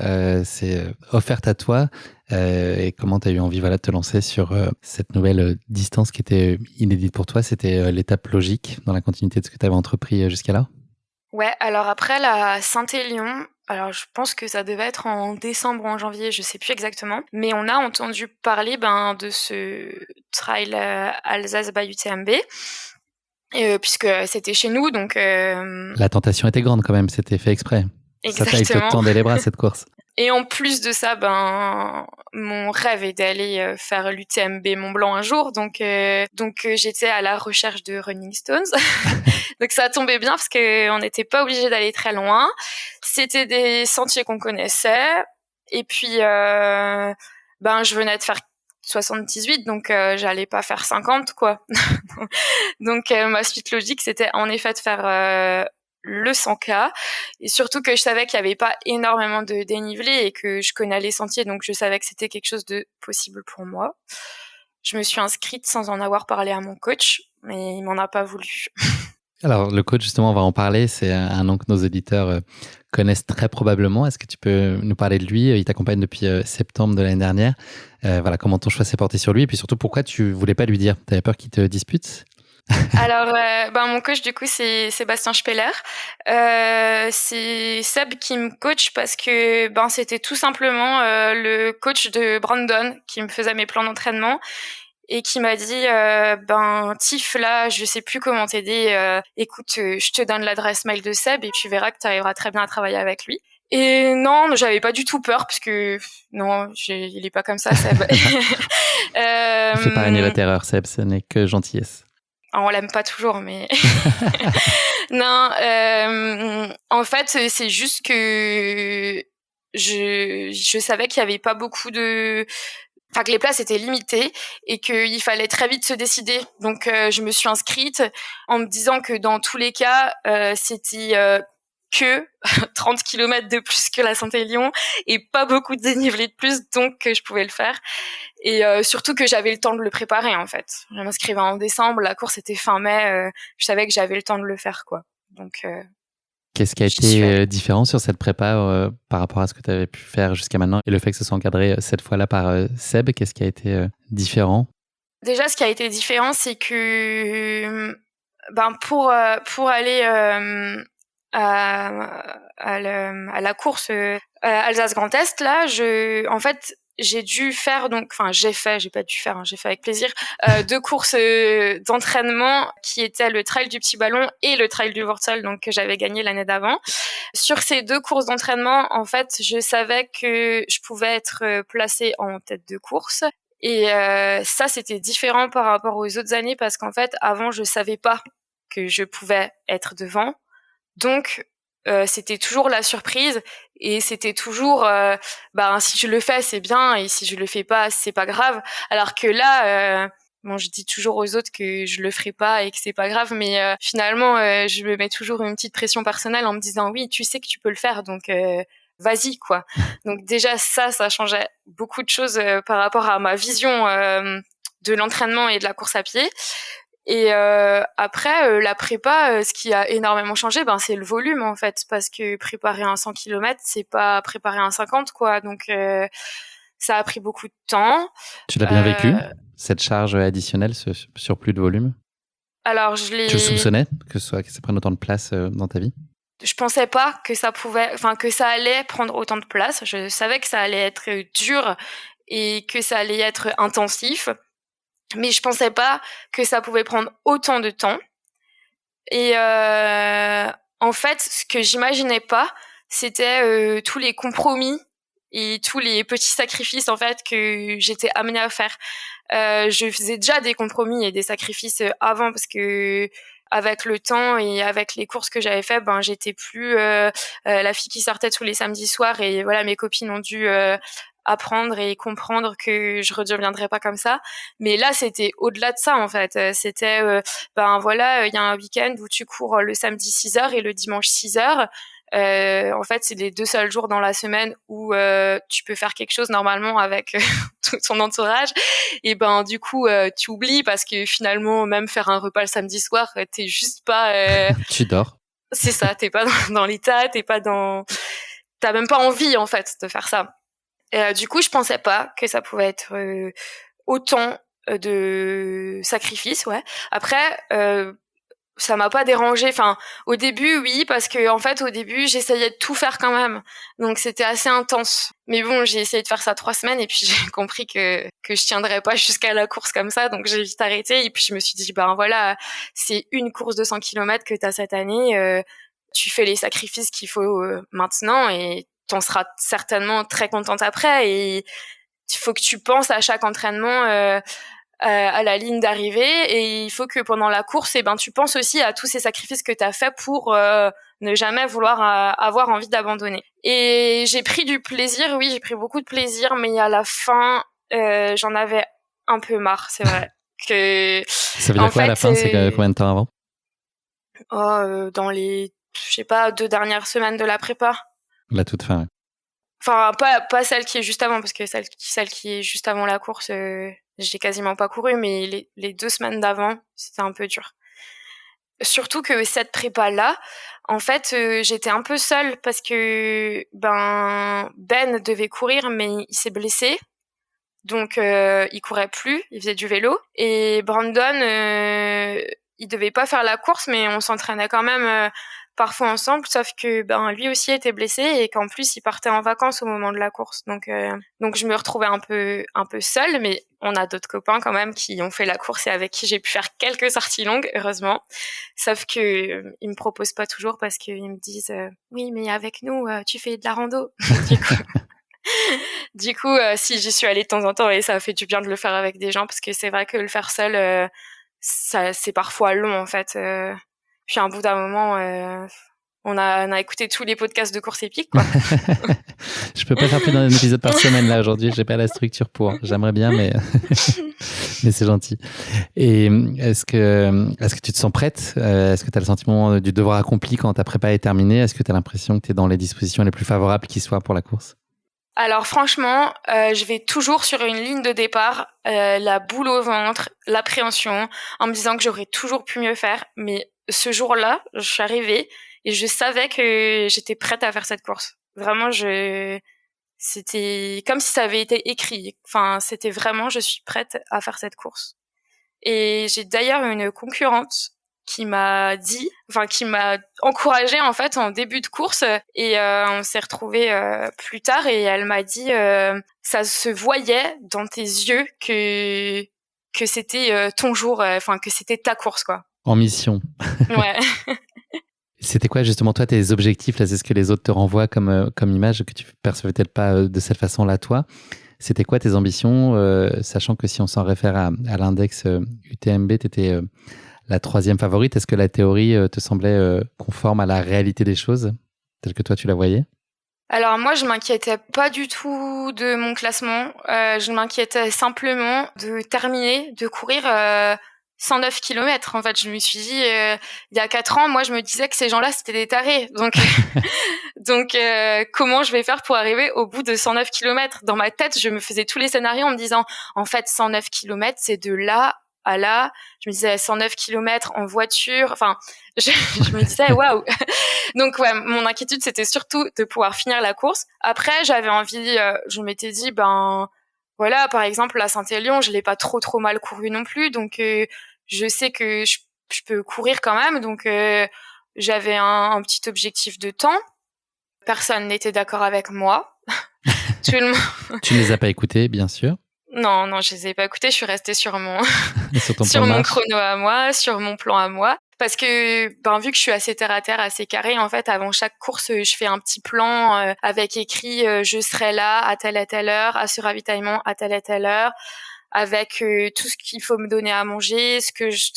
s'est offerte à toi et comment tu as eu envie de te lancer sur cette nouvelle distance qui était inédite pour toi ? C'était l'étape logique dans la continuité de ce que tu avais entrepris jusqu'à-là ? Ouais, alors après la Saint-Élion, alors je pense que ça devait être en décembre ou en janvier, je sais plus exactement, mais on a entendu parler de ce trail Alsace by UTMB. Puisque c'était chez nous, donc... La tentation était grande quand même, c'était fait exprès. Exactement. Ça te tendait les bras, cette course. Et en plus de ça, mon rêve est d'aller faire l'UTMB Mont Blanc un jour, donc j'étais à la recherche de Running Stones. Donc ça tombait bien parce qu'on n'était pas obligé d'aller très loin. C'était des sentiers qu'on connaissait. Et puis, je venais de faire 78, donc j'allais pas faire 50, quoi. Donc ma suite logique, c'était en effet de faire le 100K, et surtout que je savais qu'il y avait pas énormément de dénivelé et que je connais les sentiers, donc je savais que c'était quelque chose de possible pour moi. Je me suis inscrite sans en avoir parlé à mon coach, mais il m'en a pas voulu. Alors, le coach, justement, on va en parler. C'est un nom que nos éditeurs connaissent très probablement. Est-ce que tu peux nous parler de lui ? Il t'accompagne depuis septembre de l'année dernière. Voilà, comment ton choix s'est porté sur lui ? Et puis surtout, pourquoi tu voulais pas lui dire ? Tu avais peur qu'il te dispute ? Alors, mon coach, du coup, c'est Sébastien Speller. C'est Seb qui me coach parce que c'était tout simplement le coach de Brandon qui me faisait mes plans d'entraînement et qui m'a dit Tiff, là, je sais plus comment t'aider. Écoute, je te donne l'adresse mail de Seb et tu verras que tu arriveras très bien à travailler avec lui. Et non, j'avais pas du tout peur parce que non, il est pas comme ça, Seb. Il fait pas régner la terreur, Seb, ce n'est que gentillesse. On l'aime pas toujours, mais non. En fait, c'est juste que je savais qu'il y avait pas beaucoup que les places étaient limitées et qu'il fallait très vite se décider. Donc, je me suis inscrite en me disant que dans tous les cas, c'était que 30 km de plus que la Saint-Élion et pas beaucoup de dénivelé de plus, donc je pouvais le faire. Et surtout que j'avais le temps de le préparer, en fait. Je m'inscrivais en décembre, la course était fin mai, je savais que j'avais le temps de le faire, quoi. Donc, qu'est-ce qui a été différent sur cette prépa par rapport à ce que tu avais pu faire jusqu'à maintenant et le fait que ce soit encadré cette fois-là par Seb, qu'est-ce qui a été différent ? Déjà, ce qui a été différent, c'est que pour aller à la course Alsace Grand Est, là, en fait, j'ai dû faire j'ai pas dû faire, hein, j'ai fait avec plaisir, 2 courses d'entraînement qui étaient le trail du Petit Ballon et le trail du Wurzel, donc que j'avais gagné l'année d'avant. Sur ces 2 courses d'entraînement, en fait, je savais que je pouvais être placée en tête de course. Et ça, c'était différent par rapport aux autres années parce qu'en fait, avant, je savais pas que je pouvais être devant. Donc, c'était toujours la surprise et c'était toujours, si je le fais, c'est bien et si je le fais pas, c'est pas grave. Alors que là, je dis toujours aux autres que je le ferai pas et que c'est pas grave, mais finalement, je me mets toujours une petite pression personnelle en me disant oui, tu sais que tu peux le faire, donc vas-y quoi. Donc déjà ça changeait beaucoup de choses par rapport à ma vision de l'entraînement et de la course à pied. Et après, la prépa, ce qui a énormément changé, c'est le volume en fait, parce que préparer un 100 km, c'est pas préparer un 50 quoi. Donc ça a pris beaucoup de temps. Tu l'as bien vécu, cette charge additionnelle, ce surplus de volume? Alors Tu le soupçonnais que ça prenne autant de place dans ta vie? Je pensais pas que que ça allait prendre autant de place. Je savais que ça allait être dur et que ça allait être intensif, mais je pensais pas que ça pouvait prendre autant de temps. Et en fait, ce que j'imaginais pas, c'était tous les compromis et tous les petits sacrifices en fait que j'étais amenée à faire. Je faisais déjà des compromis et des sacrifices avant parce que avec le temps et avec les courses que j'avais fait, j'étais plus la fille qui sortait tous les samedis soirs et voilà, mes copines ont dû apprendre et comprendre que je redeviendrais pas comme ça. Mais là, c'était au-delà de ça en fait. C'était il y a un week-end où tu cours le samedi 6 heures et le dimanche 6 heures. En fait, c'est les 2 seuls jours dans la semaine où tu peux faire quelque chose normalement avec tout ton entourage. Et du coup, tu oublies parce que finalement, même faire un repas le samedi soir, t'es juste pas. Tu dors. C'est ça, t'es pas dans l'état, t'as même pas envie en fait de faire ça. Et du coup, je pensais pas que ça pouvait être autant de sacrifices, ouais. Après, ça m'a pas dérangé. Enfin, au début, oui, parce que en fait, au début, j'essayais de tout faire quand même. Donc, c'était assez intense. Mais bon, j'ai essayé de faire ça 3 semaines et puis j'ai compris que je tiendrais pas jusqu'à la course comme ça. Donc, j'ai vite arrêté et puis je me suis dit, voilà, c'est une course de 100 km que t'as cette année. Tu fais les sacrifices qu'il faut maintenant et t'en seras certainement très contente après. Et il faut que tu penses à chaque entraînement à la ligne d'arrivée et il faut que pendant la course tu penses aussi à tous ces sacrifices que tu as fait pour ne jamais vouloir avoir envie d'abandonner. Et j'ai pris du plaisir, oui, j'ai pris beaucoup de plaisir, mais à la fin j'en avais un peu marre, c'est vrai. Que ça veut dire quoi à la fin? C'est combien de temps avant? Dans les, je sais pas, 2 dernières semaines de la prépa. La toute fin, ouais. Enfin, pas celle qui est juste avant, parce que celle qui est juste avant la course, j'ai quasiment pas couru, mais les 2 semaines d'avant, c'était un peu dur. Surtout que cette prépa-là, en fait, j'étais un peu seule parce que Ben devait courir, mais il s'est blessé. Donc, il courait plus, il faisait du vélo. Et Brandon, il devait pas faire la course, mais on s'entraînait quand même parfois ensemble, sauf que lui aussi était blessé et qu'en plus il partait en vacances au moment de la course. Donc je me retrouvais un peu seule, mais on a d'autres copains quand même qui ont fait la course et avec qui j'ai pu faire quelques sorties longues, heureusement. Sauf que ils me proposent pas toujours parce qu'ils me disent oui, mais avec nous tu fais de la rando. Du coup, si j'y suis allée de temps en temps et ça a fait du bien de le faire avec des gens parce que c'est vrai que le faire seul, ça c'est parfois long en fait. Puis à un bout d'un moment, on a écouté tous les podcasts de course épique, quoi. Je peux pas faire plus d'un épisode par semaine là aujourd'hui. J'ai pas la structure pour. J'aimerais bien, mais mais c'est gentil. Et est-ce que tu te sens prête? Est-ce que tu as le sentiment du devoir accompli quand ta prépa est terminée? Est-ce que tu as l'impression que tu es dans les dispositions les plus favorables qui soient pour la course? Alors franchement, je vais toujours sur une ligne de départ, la boule au ventre, l'appréhension, en me disant que j'aurais toujours pu mieux faire. Mais ce jour-là, je suis arrivée et je savais que j'étais prête à faire cette course. Vraiment, c'était comme si ça avait été écrit. Enfin, c'était vraiment, je suis prête à faire cette course. Et j'ai d'ailleurs une concurrente qui m'a encouragée en fait en début de course et on s'est retrouvés plus tard et elle m'a dit ça se voyait dans tes yeux que c'était ton jour, que c'était ta course quoi. En mission. Ouais. C'était quoi justement toi tes objectifs là, c'est ce que les autres te renvoient comme image que tu percevais peut-être pas de cette façon-là toi. C'était quoi tes ambitions, sachant que si on s'en réfère à l'index UTMB, tu étais la 3e favorite. Est-ce que la théorie te semblait conforme à la réalité des choses, telle que toi tu la voyais? Alors moi, je m'inquiétais pas du tout de mon classement. Je m'inquiétais simplement de terminer, de courir 109 kilomètres. En fait, je me suis dit, il y a 4 ans, moi, je me disais que ces gens-là, c'était des tarés. Donc, comment je vais faire pour arriver au bout de 109 kilomètres? Dans ma tête, je me faisais tous les scénarios en me disant, en fait, 109 kilomètres, c'est de là à là. Je me disais 109 kilomètres en voiture. Enfin, je me disais, waouh. Donc, ouais, mon inquiétude, c'était surtout de pouvoir finir la course. Après, j'avais envie, je m'étais dit, voilà, par exemple, la Saint-Élion, je l'ai pas trop mal couru non plus. Donc, je sais que je peux courir quand même. Donc, j'avais un petit objectif de temps. Personne n'était d'accord avec moi. Tout le monde... Tu ne les as pas écoutés, bien sûr. Non, je les ai pas écoutés. Je suis restée sur mon sur mon chrono à moi, sur mon plan à moi. Parce que, vu que je suis assez terre à terre, assez carré, en fait, avant chaque course, je fais un petit plan avec écrit je serai là à telle et telle heure, à ce ravitaillement à telle et telle heure, avec tout ce qu'il faut me donner à manger, ce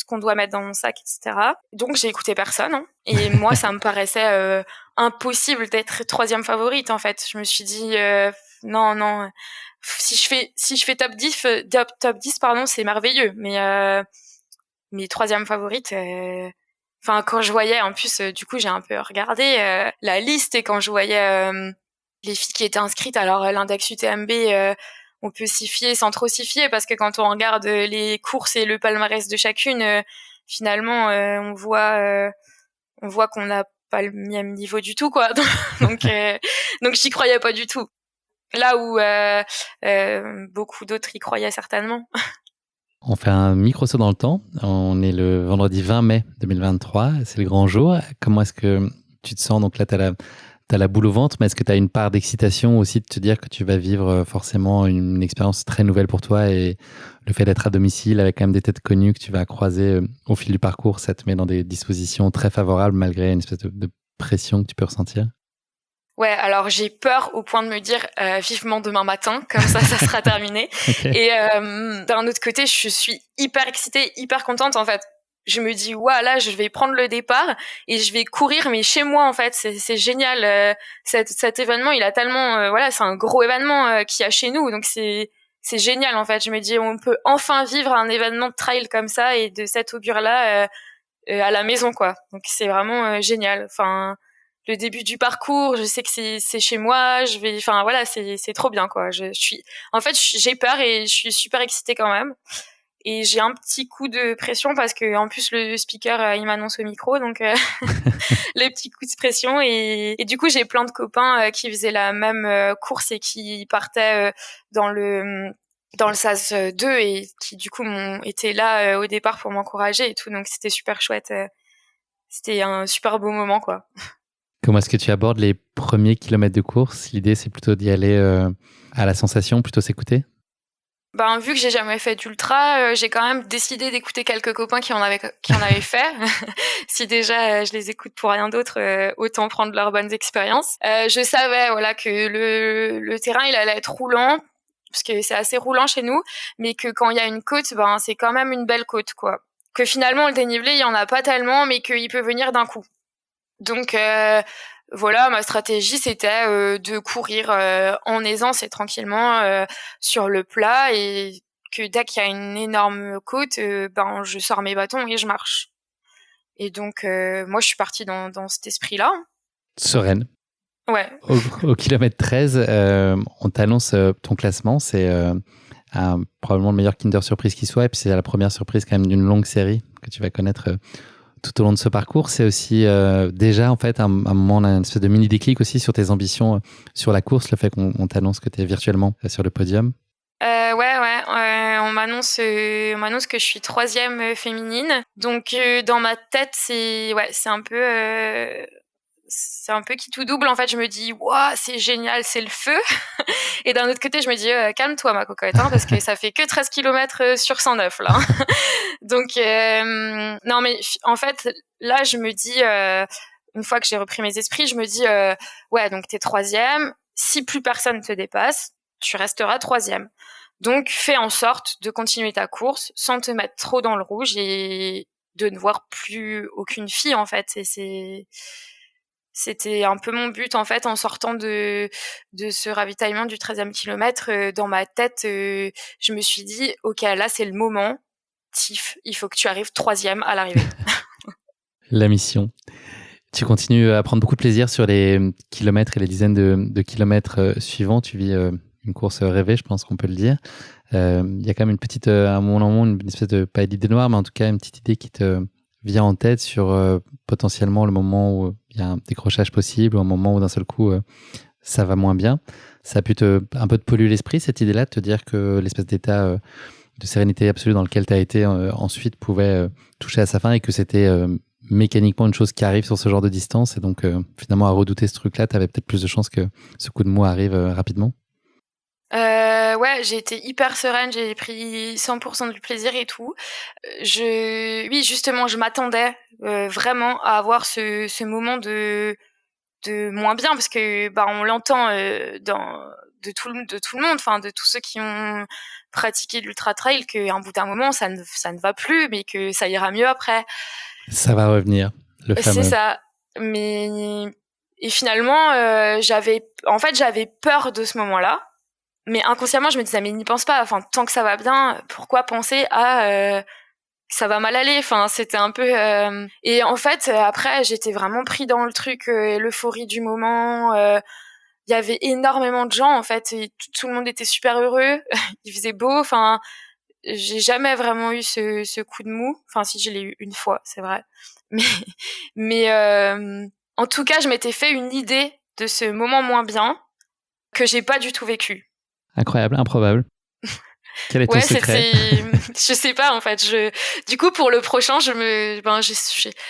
qu'on doit mettre dans mon sac, etc. Donc j'ai écouté personne. Hein. Et moi, ça me paraissait impossible d'être 3e favorite, en fait. Je me suis dit non. Si je fais top 10, c'est merveilleux. Mais 3e favorite, quand je voyais, en plus, du coup, j'ai un peu regardé la liste et quand je voyais les filles qui étaient inscrites, alors l'index UTMB, on peut s'y fier sans trop s'y fier parce que quand on regarde les courses et le palmarès de chacune, finalement, on voit qu'on n'a pas le même niveau du tout, quoi. Donc j'y croyais pas du tout. Là où beaucoup d'autres y croyaient certainement. On fait un micro saut dans le temps. On est le vendredi 20 mai 2023. C'est le grand jour. Comment est-ce que tu te sens? Donc là, t'as la boule au ventre, mais est-ce que tu as une part d'excitation aussi de te dire que tu vas vivre forcément une expérience très nouvelle pour toi et le fait d'être à domicile avec quand même des têtes connues que tu vas croiser au fil du parcours, ça te met dans des dispositions très favorables malgré une espèce de pression que tu peux ressentir? Ouais, alors j'ai peur au point de me dire vivement demain matin, comme ça sera terminé. Okay. Et d'un autre côté, je suis hyper excitée, hyper contente en fait. Je me dis là je vais prendre le départ et je vais courir mais chez moi en fait, c'est génial. Cet événement, il a tellement c'est un gros événement qu'il y a chez nous, donc c'est génial en fait. Je me dis on peut enfin vivre un événement de trail comme ça et de cet augure-là à la maison quoi. Donc c'est vraiment génial. Enfin le début du parcours, je sais que c'est chez moi, c'est trop bien quoi. J'ai peur et je suis super excitée quand même. Et j'ai un petit coup de pression parce que en plus le speaker il m'annonce au micro, donc les petits coups de pression et du coup j'ai plein de copains qui faisaient la même course et qui partaient dans le SAS 2 et qui du coup m'ont été là au départ pour m'encourager et tout, donc c'était super chouette. C'était un super beau moment quoi. Comment est-ce que tu abordes les premiers kilomètres de course? L'idée, c'est plutôt d'y aller à la sensation, plutôt s'écouter? Vu que j'ai jamais fait d'ultra, j'ai quand même décidé d'écouter quelques copains qui en avaient fait. Si déjà je les écoute pour rien d'autre, autant prendre leurs bonnes expériences. Je savais que le terrain il allait être roulant parce que c'est assez roulant chez nous, mais que quand il y a une côte, c'est quand même une belle côte quoi. Que finalement le dénivelé il y en a pas tellement, mais qu'il peut venir d'un coup. Donc ma stratégie c'était de courir en aisance et tranquillement sur le plat et que dès qu'il y a une énorme côte, je sors mes bâtons et je marche. Et donc moi je suis partie dans cet esprit-là. Sereine. Ouais. Au kilomètre 13, on t'annonce ton classement, c'est probablement le meilleur Kinder Surprise qui soit et puis c'est la première surprise quand même d'une longue série que tu vas connaître tout au long de ce parcours. C'est aussi déjà en fait un moment, une espèce de mini déclic aussi sur tes ambitions sur la course, le fait qu'on t'annonce que tu es virtuellement sur le podium. On on m'annonce que je suis 3e féminine. Donc dans ma tête, c'est un peu qui tout double. En fait, je me dis, waouh, c'est génial, c'est le feu. Et d'un autre côté, je me dis, calme-toi, ma cocotte, hein, parce que ça fait que 13 kilomètres sur 109, là. Donc, non, mais en fait, là, je me dis, une fois que j'ai repris mes esprits, je me dis, ouais, donc t'es 3e. Si plus personne te dépasse, tu resteras 3e. Donc, fais en sorte de continuer ta course sans te mettre trop dans le rouge et de ne voir plus aucune fille, en fait. Et c'était un peu mon but, en fait, en sortant de ce ravitaillement du 13e kilomètre. Dans ma tête, je me suis dit, OK, là, c'est le moment. Tiff, il faut que tu arrives 3e à l'arrivée. La mission. Tu continues à prendre beaucoup de plaisir sur les kilomètres et les dizaines de kilomètres suivants. Tu vis une course rêvée, je pense qu'on peut le dire. Il y a quand même une petite, à un moment, une espèce de, pas d'idée noire, mais en tout cas une petite idée qui te vient en tête sur potentiellement le moment où il y a un décrochage possible, ou un moment où d'un seul coup ça va moins bien. Ça a pu un peu te polluer l'esprit, cette idée-là, de te dire que l'espèce d'état de sérénité absolue dans lequel tu as été ensuite pouvait toucher à sa fin et que c'était mécaniquement une chose qui arrive sur ce genre de distance. Et donc finalement à redouter ce truc-là, tu avais peut-être plus de chances que ce coup de mou arrive rapidement. Ouais, j'ai été hyper sereine, j'ai pris 100% du plaisir et tout. Oui, justement, je m'attendais vraiment à avoir ce moment de moins bien, parce que bah on l'entend de tout le monde, enfin de tous ceux qui ont pratiqué l'ultra trail, qu'à un bout d'un moment ça ne va plus, mais que ça ira mieux après. Ça va revenir, le fameux. C'est ça. Mais et finalement j'avais peur de ce moment-là. Mais inconsciemment, je me disais, mais n'y pense pas. Enfin, tant que ça va bien, pourquoi penser à que ça va mal aller. Enfin, c'était un peu. Et en fait, après, j'étais vraiment pris dans le truc, l'euphorie du moment. Il y avait énormément de gens, en fait, et tout le monde était super heureux. Il faisait beau. Enfin, j'ai jamais vraiment eu ce coup de mou. Enfin, si, je l'ai eu une fois, c'est vrai. Mais, mais en tout cas, je m'étais fait une idée de ce moment moins bien que j'ai pas du tout vécu. Incroyable, improbable. Quel est ton secret? Je sais pas, en fait. Du coup, pour le prochain,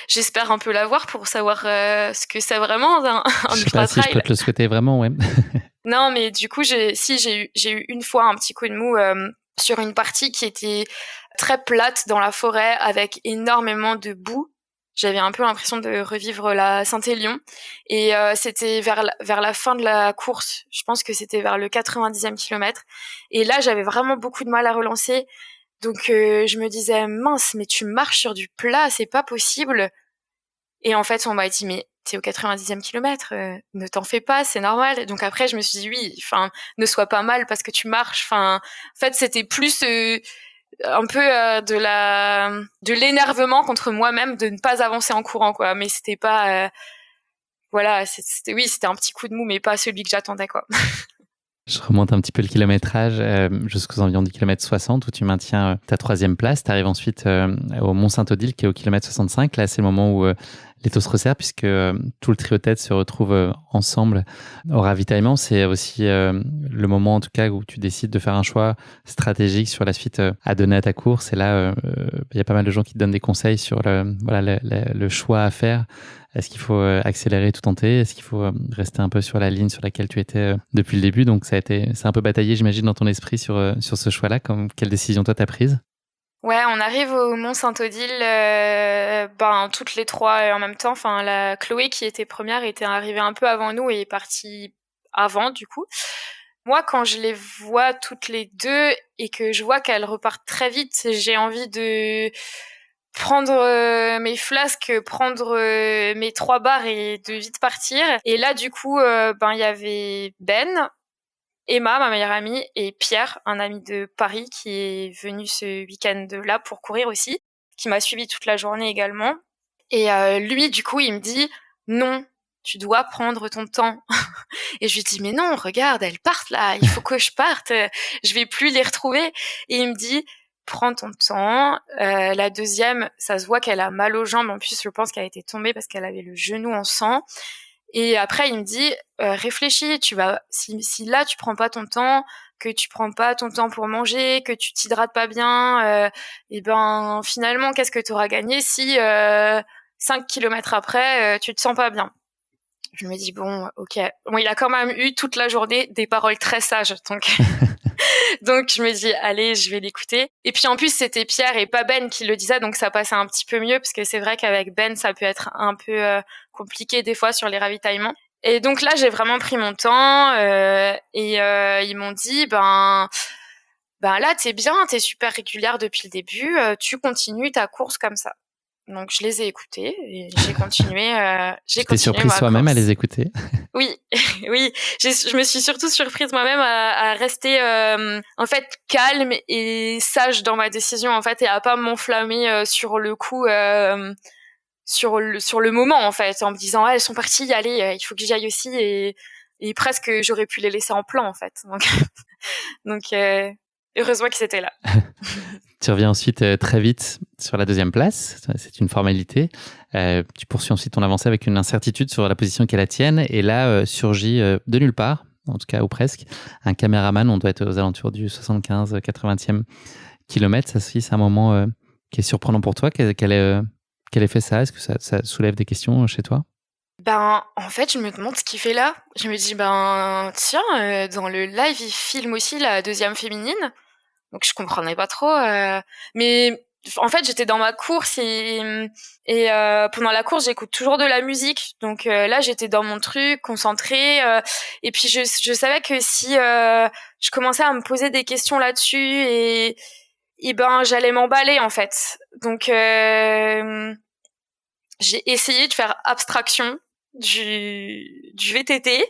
j'espère un peu l'avoir pour savoir ce que c'est vraiment un Je sais ultra pas si je trail. peux te le souhaiter vraiment, ouais. Non, mais du coup, j'ai eu une fois un petit coup de mou sur une partie qui était très plate dans la forêt avec énormément de boue. J'avais un peu l'impression de revivre la Saint-Élion. Et c'était vers la fin de la course. Je pense que c'était vers le 90e kilomètre. Et là, j'avais vraiment beaucoup de mal à relancer. Donc je me disais, mince, mais tu marches sur du plat, c'est pas possible. Et en fait, on m'a dit, mais t'es au 90e kilomètre, ne t'en fais pas, c'est normal. Donc après, je me suis dit, oui, enfin, ne sois pas mal parce que tu marches. Enfin, en fait, c'était plus un peu de l'énervement contre moi-même de ne pas avancer en courant, quoi. Mais c'était pas, voilà, c'était un petit coup de mou, mais pas celui que j'attendais, quoi. Je remonte un petit peu le kilométrage jusqu'aux environs du kilomètre 60 où tu maintiens ta 3e place. Tu arrives ensuite au Mont-Saint-Odile qui est au kilomètre 65. Là, c'est le moment où les taux se resserrent puisque tout le trio tête se retrouve ensemble au ravitaillement. C'est aussi le moment, en tout cas, où tu décides de faire un choix stratégique sur la suite à donner à ta course. Et là, il y a pas mal de gens qui te donnent des conseils sur le choix à faire. Est-ce qu'il faut accélérer, tout tenter? Est-ce qu'il faut rester un peu sur la ligne sur laquelle tu étais depuis le début? Donc c'est un peu bataillé, j'imagine, dans ton esprit sur ce choix-là. Quelle décision toi t'as prise? Ouais, on arrive au Mont-Saint-Odile, toutes les trois en même temps. Enfin, la Chloé qui était première était arrivée un peu avant nous et est partie avant, du coup. Moi, quand je les vois toutes les deux et que je vois qu'elles repartent très vite, j'ai envie de prendre mes flasques, prendre mes 3 barres et de vite partir. Et là, du coup, il y avait Ben, Emma, ma meilleure amie, et Pierre, un ami de Paris qui est venu ce week-end-là pour courir aussi, qui m'a suivi toute la journée également. Et lui, du coup, il me dit « Non, tu dois prendre ton temps. » Et je lui dis « Mais non, regarde, elles partent là, il faut que je parte, je vais plus les retrouver. » Et il me dit « Prends ton temps. La deuxième, ça se voit qu'elle a mal aux jambes. En plus, je pense qu'elle était tombée parce qu'elle avait le genou en sang. Et après, il me dit, réfléchis, si là, tu prends pas ton temps, que tu prends pas ton temps pour manger, que tu t'hydrates pas bien, et ben, finalement, qu'est-ce que tu auras gagné si 5 kilomètres après, tu te sens pas bien? Je me dis, bon, ok. Bon, il a quand même eu toute la journée des paroles très sages, donc donc je me dis, allez, je vais l'écouter. Et puis en plus, c'était Pierre et pas Ben qui le disait, donc ça passait un petit peu mieux, parce que c'est vrai qu'avec Ben, ça peut être un peu compliqué des fois sur les ravitaillements. Et donc là, j'ai vraiment pris mon temps ils m'ont dit, ben là, t'es bien, t'es super régulière depuis le début, tu continues ta course comme ça. Donc je les ai écoutés et j'ai continué. Tu t'es surprise toi-même à les écouter? Oui, oui. Je me suis surtout surprise moi-même à rester en fait calme et sage dans ma décision en fait et à pas m'enflammer sur le coup sur le moment en fait en me disant elles sont parties, allez il faut que j'y aille aussi et presque j'aurais pu les laisser en plan en fait. Donc heureusement qu'ils étaient là. Tu reviens ensuite très vite sur la deuxième place, c'est une formalité. Tu poursuis ensuite ton avancée avec une incertitude sur la position qui est la tienne. Et là, surgit de nulle part, en tout cas ou presque, un caméraman. On doit être aux alentours du 75-80e kilomètre. Ça, c'est un moment qui est surprenant pour toi. Quel effet ça a? Est-ce que ça soulève des questions chez toi? Ben, en fait, je me demande ce qu'il fait là. Je me dis, ben, tiens, dans le live, il filme aussi la deuxième féminine. Donc je comprenais pas trop mais en fait j'étais dans ma course et pendant la course j'écoute toujours de la musique donc là j'étais dans mon truc concentrée et puis je savais que si je commençais à me poser des questions là-dessus et ben j'allais m'emballer en fait donc j'ai essayé de faire abstraction du VTT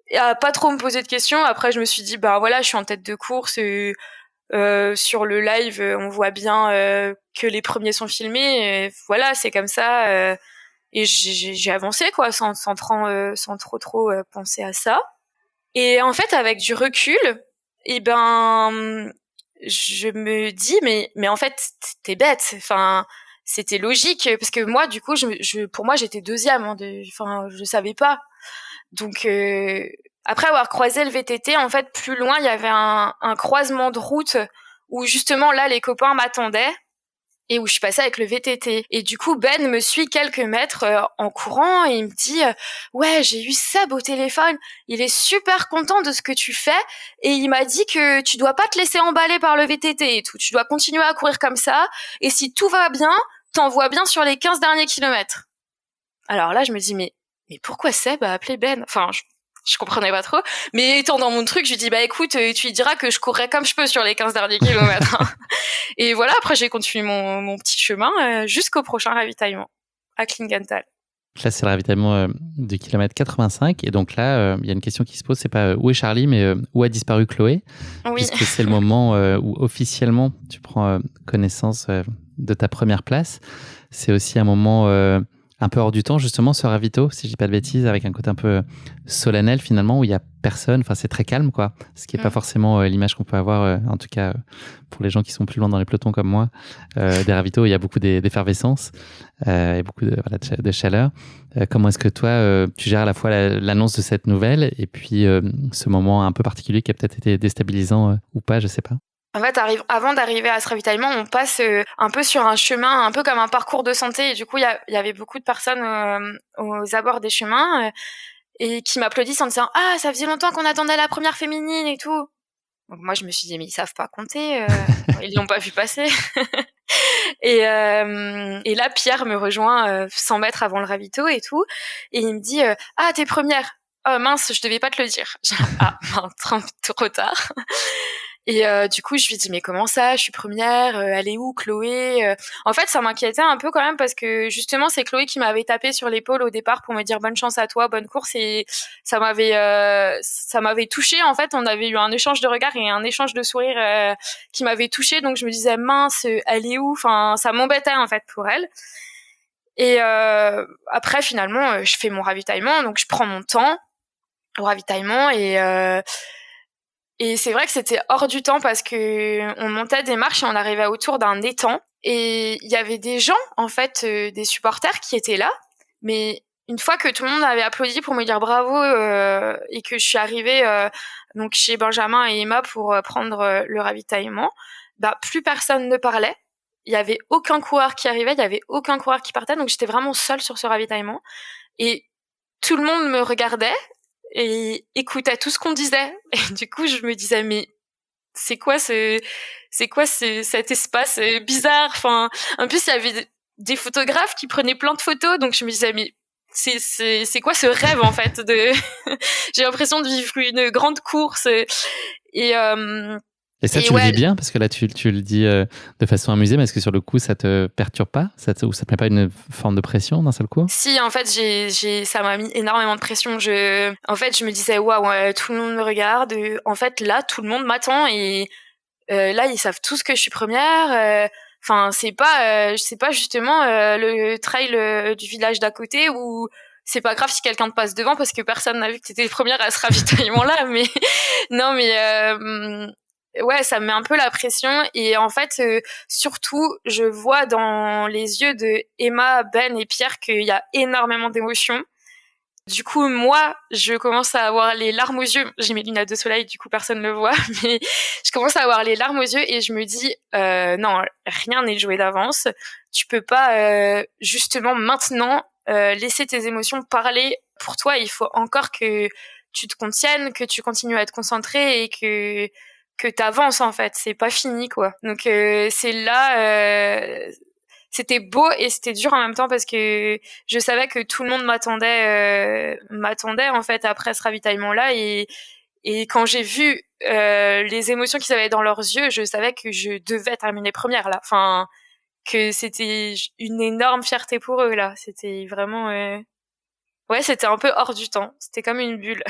et à pas trop me poser de questions. Après je me suis dit bah voilà je suis en tête de course sur le live, on voit bien que les premiers sont filmés. Et voilà, c'est comme ça. Et j'ai avancé quoi, sans trop penser à ça. Et en fait, avec du recul, eh ben, je me dis mais en fait, t'es bête. Enfin, c'était logique parce que moi, du coup, pour moi, j'étais deuxième. Enfin, je savais pas. Donc après avoir croisé le VTT, en fait, plus loin, il y avait un croisement de route où justement là, les copains m'attendaient et où je suis passée avec le VTT. Et du coup, Ben me suit quelques mètres en courant et il me dit ouais, j'ai eu Seb au téléphone, il est super content de ce que tu fais et il m'a dit que tu dois pas te laisser emballer par le VTT et tout, tu dois continuer à courir comme ça et si tout va bien, t'envoies bien sur les 15 derniers kilomètres. Alors là, je me dis mais pourquoi Seb a appelé Ben? Enfin, je comprenais pas trop. Mais étant dans mon truc, je lui dis, bah écoute, tu lui diras que je courrais comme je peux sur les 15 derniers kilomètres. Et voilà, après j'ai continué mon petit chemin jusqu'au prochain ravitaillement, à Klingenthal. Là, c'est le ravitaillement du kilomètre 85. Et donc là, il y a une question qui se pose, c'est pas où est Charlie, mais où a disparu Chloé? Oui. Puisque c'est le moment où officiellement tu prends connaissance de ta première place. C'est aussi un moment un peu hors du temps, justement, ce ravito, si je dis pas de bêtises, avec un côté un peu solennel finalement, où il y a personne, enfin c'est très calme quoi, ce qui est pas forcément l'image qu'on peut avoir, en tout cas pour les gens qui sont plus loin dans les pelotons comme moi, des ravitaux, il y a beaucoup d'effervescence et beaucoup de chaleur. Comment est-ce que toi, tu gères à la fois l'annonce de cette nouvelle et puis ce moment un peu particulier qui a peut-être été déstabilisant ou pas, je sais pas. En fait, avant d'arriver à ce ravitaillement, on passe un peu sur un chemin, un peu comme un parcours de santé. Et du coup, il y avait beaucoup de personnes aux abords des chemins et qui m'applaudissent en disant « Ah, ça faisait longtemps qu'on attendait la première féminine et tout ». Donc moi, je me suis dit « Mais ils savent pas compter, ils l'ont pas vu passer ». Et là, Pierre me rejoint 100 mètres avant le ravito et tout. Et il me dit « Ah, t'es première ». Oh mince, je devais pas te le dire. Ah, trop tard. Et du coup, je lui dis mais comment ça, je suis première, elle est où Chloé? En fait, ça m'inquiétait un peu quand même parce que justement, c'est Chloé qui m'avait tapé sur l'épaule au départ pour me dire bonne chance à toi, bonne course et ça m'avait touchée en fait, on avait eu un échange de regards et un échange de sourires qui m'avait touchée donc je me disais mince, elle est où? Enfin, ça m'embêtait en fait pour elle. Et après finalement, je fais mon ravitaillement donc je prends mon temps au ravitaillement et c'est vrai que c'était hors du temps parce que on montait des marches et on arrivait autour d'un étang et il y avait des gens en fait des supporters qui étaient là mais une fois que tout le monde avait applaudi pour me dire bravo et que je suis arrivée donc chez Benjamin et Emma pour prendre le ravitaillement, plus personne ne parlait. Il y avait aucun coureur qui arrivait, il y avait aucun coureur qui partait, donc j'étais vraiment seule sur ce ravitaillement. Et tout le monde me regardait et écoutait tout ce qu'on disait. Et du coup, je me disais, mais c'est quoi cet espace bizarre? Enfin, en plus, il y avait des photographes qui prenaient plein de photos, donc je me disais, mais c'est quoi ce rêve, en fait, de, j'ai l'impression de vivre une grande course. Et ça, tu le vis bien? Parce que là, tu le dis de façon amusée, mais est-ce que sur le coup, ça te perturbe pas? Ou ça te met pas une forme de pression d'un seul coup? Si, en fait, ça m'a mis énormément de pression. En fait, je me disais, waouh, tout le monde me regarde. En fait, là, tout le monde m'attend et là, ils savent tous que je suis première. Enfin, c'est pas justement le trail du village d'à côté où c'est pas grave si quelqu'un te passe devant parce que personne n'a vu que t'étais première à ce ravitaillement-là. Mais non, mais ouais, ça me met un peu la pression. Et en fait, surtout, je vois dans les yeux de Emma, Ben et Pierre qu'il y a énormément d'émotions. Du coup, moi, je commence à avoir les larmes aux yeux. J'ai mes lunettes de soleil, du coup, personne ne le voit. Mais je commence à avoir les larmes aux yeux et je me dis, non, rien n'est joué d'avance. Tu peux pas, justement, maintenant, laisser tes émotions parler pour toi. Il faut encore que tu te contiennes, que tu continues à être concentré et que t'avances, en fait. C'est pas fini, quoi. Donc, c'est là... c'était beau et c'était dur en même temps parce que je savais que tout le monde m'attendait en fait après ce ravitaillement là et quand j'ai vu les émotions qu'ils avaient dans leurs yeux, je savais que je devais terminer première là, enfin que c'était une énorme fierté pour eux là, c'était vraiment ouais, c'était un peu hors du temps, c'était comme une bulle.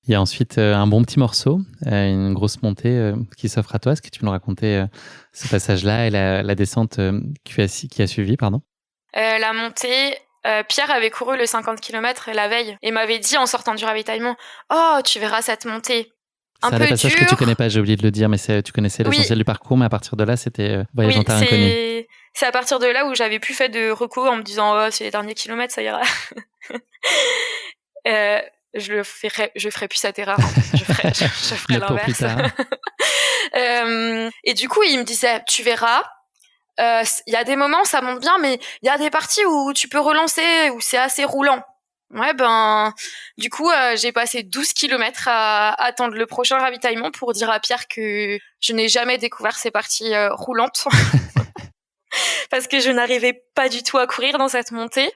Il y a ensuite un bon petit morceau, une grosse montée qui s'offre à toi. Est-ce que tu peux nous raconter ce passage-là et la descente qui a suivi, pardon? La montée, Pierre avait couru le 50 km la veille et m'avait dit en sortant du ravitaillement « Oh, tu verras cette montée un peu dure. C'est un passage que tu connais pas, j'ai oublié de le dire, mais tu connaissais l'essentiel du parcours, mais à partir de là, c'était voyage en terre inconnue. C'est à partir de là où j'avais plus fait de recours en me disant « Oh, c'est les derniers kilomètres, ça ira. » je ferai plus cette erreur. Je ferai l'inverse. Plus tard. Et du coup, il me disait, tu verras, il y a des moments ça monte bien, mais il y a des parties où tu peux relancer, où c'est assez roulant. Ouais, du coup, j'ai passé 12 kilomètres à attendre le prochain ravitaillement pour dire à Pierre que je n'ai jamais découvert ces parties roulantes. Parce que je n'arrivais pas du tout à courir dans cette montée.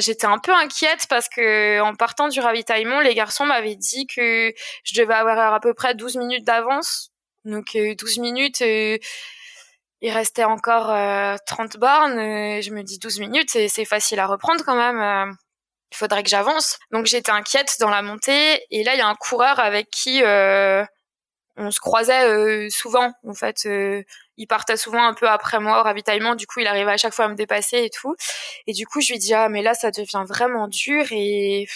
J'étais un peu inquiète parce que en partant du ravitaillement, les garçons m'avaient dit que je devais avoir à peu près 12 minutes d'avance. Donc 12 minutes, il restait encore 30 bornes. Je me dis 12 minutes, c'est facile à reprendre quand même. Il faudrait que j'avance. Donc j'étais inquiète dans la montée. Et là, il y a un coureur avec qui on se croisait souvent. En fait, il partait souvent un peu après moi au ravitaillement. Du coup, il arrivait à chaque fois à me dépasser et tout. Et du coup, je lui dis ah mais là, ça devient vraiment dur et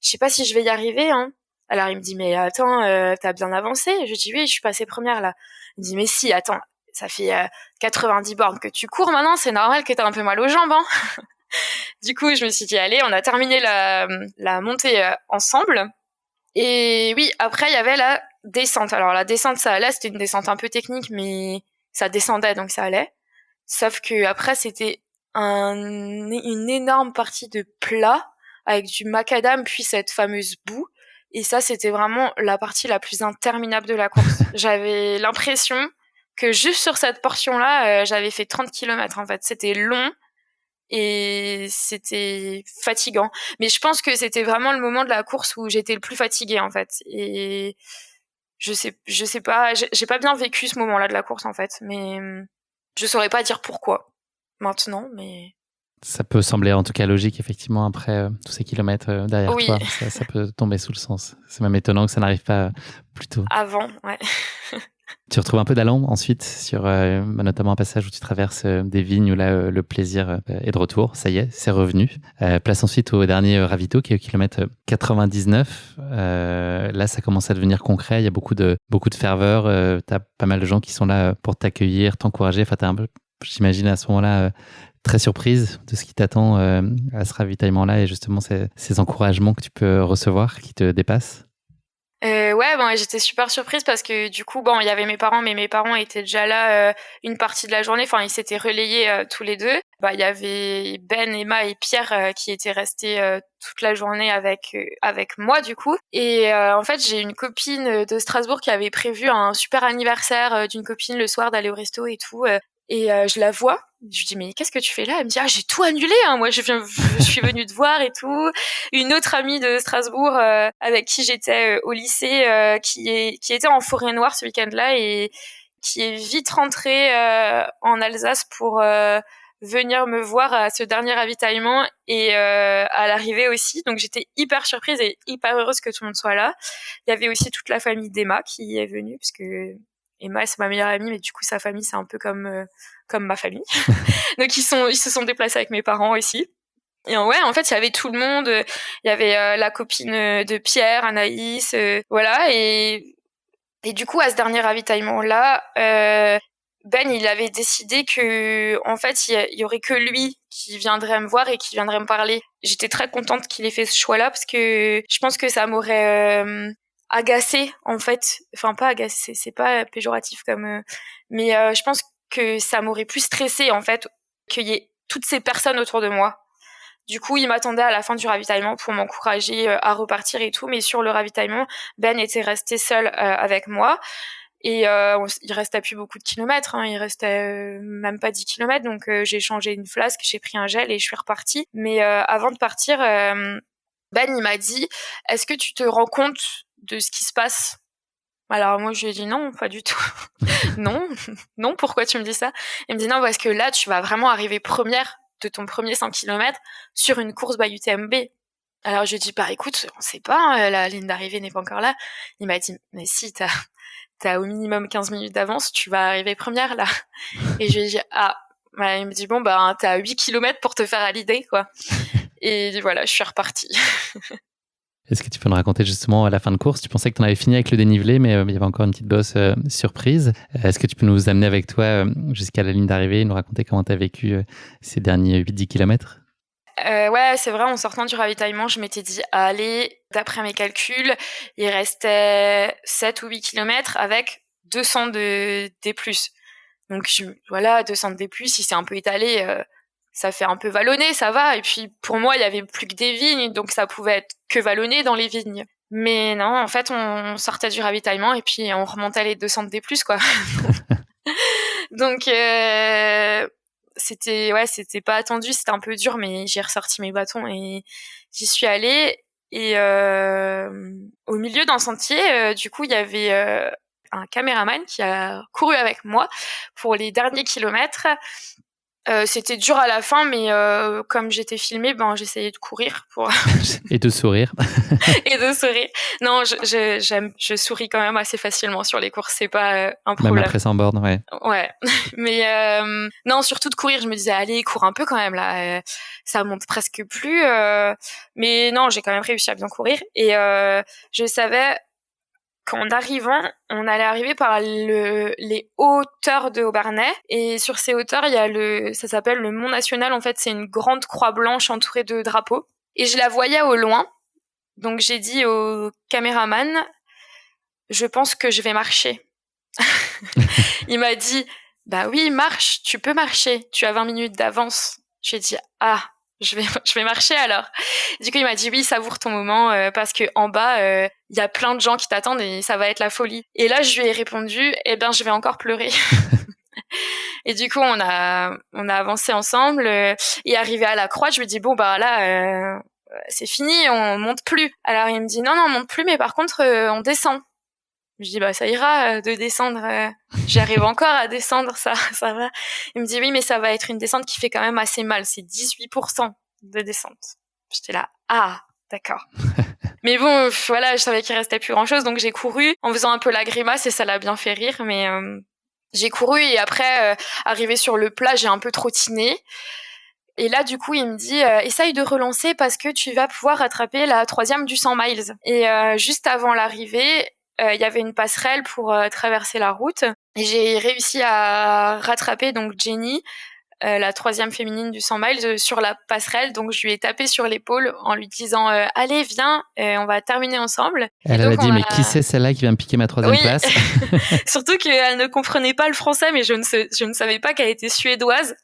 je sais pas si je vais y arriver. Hein. Alors il me dit mais attends, t'as bien avancé. Je dis oui, je suis passée première là. Il me dit mais si, attends, ça fait 90 bornes que tu cours maintenant, c'est normal que t'as un peu mal aux jambes. Hein. Du coup, je me suis dit allez, on a terminé la montée ensemble. Et oui, après il y avait la descente. Alors la descente ça allait, c'était une descente un peu technique, mais ça descendait donc ça allait. Sauf que après c'était une énorme partie de plat avec du macadam puis cette fameuse boue. Et ça c'était vraiment la partie la plus interminable de la course. J'avais l'impression que juste sur cette portion-là, j'avais fait 30 km en fait. C'était long. Et c'était fatigant. Mais je pense que c'était vraiment le moment de la course où j'étais le plus fatiguée, en fait. Et je sais pas, j'ai pas bien vécu ce moment-là de la course, en fait. Mais je saurais pas dire pourquoi maintenant, mais... Ça peut sembler en tout cas logique, effectivement, après tous ces kilomètres derrière toi. Ça peut tomber sous le sens. C'est même étonnant que ça n'arrive pas plus tôt. Avant, ouais. Tu retrouves un peu d'allant ensuite, sur notamment un passage où tu traverses des vignes où là, le plaisir est de retour. Ça y est, c'est revenu. Place ensuite au dernier ravito qui est au kilomètre 99. Là, ça commence à devenir concret. Il y a beaucoup de ferveur. Tu as pas mal de gens qui sont là pour t'accueillir, t'encourager. Enfin, j'imagine à ce moment-là très surprise de ce qui t'attend à ce ravitaillement-là et justement ces encouragements que tu peux recevoir qui te dépassent? Ouais, bon, j'étais super surprise parce que du coup, bon, il y avait mes parents, mais mes parents étaient déjà là une partie de la journée. Enfin, ils s'étaient relayés tous les deux. Bah, il y avait Ben, Emma et Pierre qui étaient restés toute la journée avec moi du coup. Et en fait, j'ai une copine de Strasbourg qui avait prévu un super anniversaire d'une copine le soir d'aller au resto et tout. Et je la vois. Je lui dis mais qu'est-ce que tu fais là? Elle me dit ah j'ai tout annulé. Hein. Moi je suis venue te voir et tout. Une autre amie de Strasbourg avec qui j'étais au lycée qui était en Forêt-Noire ce week-end-là et qui est vite rentrée en Alsace pour venir me voir à ce dernier ravitaillement et à l'arrivée aussi. Donc j'étais hyper surprise et hyper heureuse que tout le monde soit là. Il y avait aussi toute la famille d'Emma qui est venue parce que Emma c'est ma meilleure amie mais du coup sa famille c'est un peu comme ma famille. Donc ils se sont déplacés avec mes parents aussi. Et ouais, en fait, il y avait tout le monde. Il y avait la copine de Pierre, Anaïs, voilà. Et du coup, à ce dernier ravitaillement-là, Ben, il avait décidé que, en fait, il y aurait que lui qui viendrait me voir et qui viendrait me parler. J'étais très contente qu'il ait fait ce choix-là parce que je pense que ça m'aurait agacée, en fait. Enfin, pas agacée, c'est pas péjoratif mais je pense que ça m'aurait plus stressée, en fait, qu'il y ait toutes ces personnes autour de moi. Du coup, il m'attendait à la fin du ravitaillement pour m'encourager à repartir et tout. Mais sur le ravitaillement, Ben était resté seul avec moi. Et il restait plus beaucoup de kilomètres. Hein. Il restait même pas 10 kilomètres. Donc, j'ai changé une flasque, j'ai pris un gel et je suis repartie. Mais avant de partir, Ben, il m'a dit « Est-ce que tu te rends compte de ce qui se passe ?» Alors moi, je lui ai dit « Non, pas du tout. » Non, non, pourquoi tu me dis ça? Il me dit « Non, parce que là, tu vas vraiment arriver première de ton premier 100 km sur une course by UTMB. » Alors je lui ai dit, bah écoute, on sait pas, hein, la ligne d'arrivée n'est pas encore là. Il m'a dit, mais si, t'as au minimum 15 minutes d'avance, tu vas arriver première là. Et je lui ai dit, ah, bah, il me dit, bon, bah t'as 8 kilomètres pour te faire à l'idée, quoi. Et voilà, je suis repartie. Est-ce que tu peux nous raconter justement à la fin de course, tu pensais que tu en avais fini avec le dénivelé, mais il y avait encore une petite bosse surprise. Est-ce que tu peux nous amener avec toi jusqu'à la ligne d'arrivée et nous raconter comment tu as vécu ces derniers 8-10 kilomètres? Ouais, c'est vrai, en sortant du ravitaillement, je m'étais dit, allez, d'après mes calculs, il restait 7 ou 8 kilomètres avec 200 de D+. Donc voilà, 200 de D+, il s'est un peu étalé, ça fait un peu vallonné, ça va. Et puis pour moi, il y avait plus que des vignes, donc ça pouvait être que vallonné dans les vignes. Mais non, en fait, on sortait du ravitaillement et puis on remontait les 200 de D+, quoi. Donc c'était pas attendu, c'était un peu dur, mais j'ai ressorti mes bâtons et j'y suis allée. Et au milieu d'un sentier, du coup, il y avait un caméraman qui a couru avec moi pour les derniers kilomètres. C'était dur à la fin, mais comme j'étais filmée, ben j'essayais de courir pour Et de sourire. et de sourire. Non, je souris quand même assez facilement sur les courses, c'est pas un Même problème. après 100 bornes, ouais. Ouais, mais non, surtout de courir, je me disais allez, cours un peu quand même là, ça monte presque plus. Mais non, j'ai quand même réussi à bien courir et je savais qu'en arrivant, on allait arriver par les hauteurs de Haut-Bernay. Et sur ces hauteurs, il y a ça s'appelle le Mont National. En fait, c'est une grande croix blanche entourée de drapeaux. Et je la voyais au loin. Donc, j'ai dit au caméraman, je pense que je vais marcher. Il m'a dit, bah oui, marche, tu peux marcher. Tu as 20 minutes d'avance. J'ai dit, ah, je vais marcher alors. Du coup, il m'a dit oui, savoure ton moment parce que en bas, il y a plein de gens qui t'attendent et ça va être la folie. Et là, je lui ai répondu, eh ben, je vais encore pleurer. Et du coup, on a avancé ensemble et arrivé à la croix, je lui dis bon bah là, c'est fini, on monte plus. Alors il me dit non, on monte plus, mais par contre, on descend. Je dis bah ça ira de descendre. J'arrive encore à descendre, ça va. Il me dit oui, mais ça va être une descente qui fait quand même assez mal. C'est 18% de descente. J'étais là, ah d'accord. Mais bon, voilà, je savais qu'il restait plus grand chose, donc j'ai couru en faisant un peu la grimace et ça l'a bien fait rire. Mais j'ai couru et après, arrivé sur le plat, j'ai un peu trottiné. Et là, du coup, il me dit essaye de relancer parce que tu vas pouvoir rattraper la 3e du 100 miles. Et juste avant l'arrivée, il y avait une passerelle pour traverser la route. Et j'ai réussi à rattraper donc Jenny la troisième féminine du 100 miles, sur la passerelle. Donc, je lui ai tapé sur l'épaule en lui disant allez, viens, on va terminer ensemble. Elle a dit, mais qui c'est celle-là qui vient me piquer ma troisième place? Surtout qu'elle ne comprenait pas le français, mais je ne savais pas qu'elle était suédoise.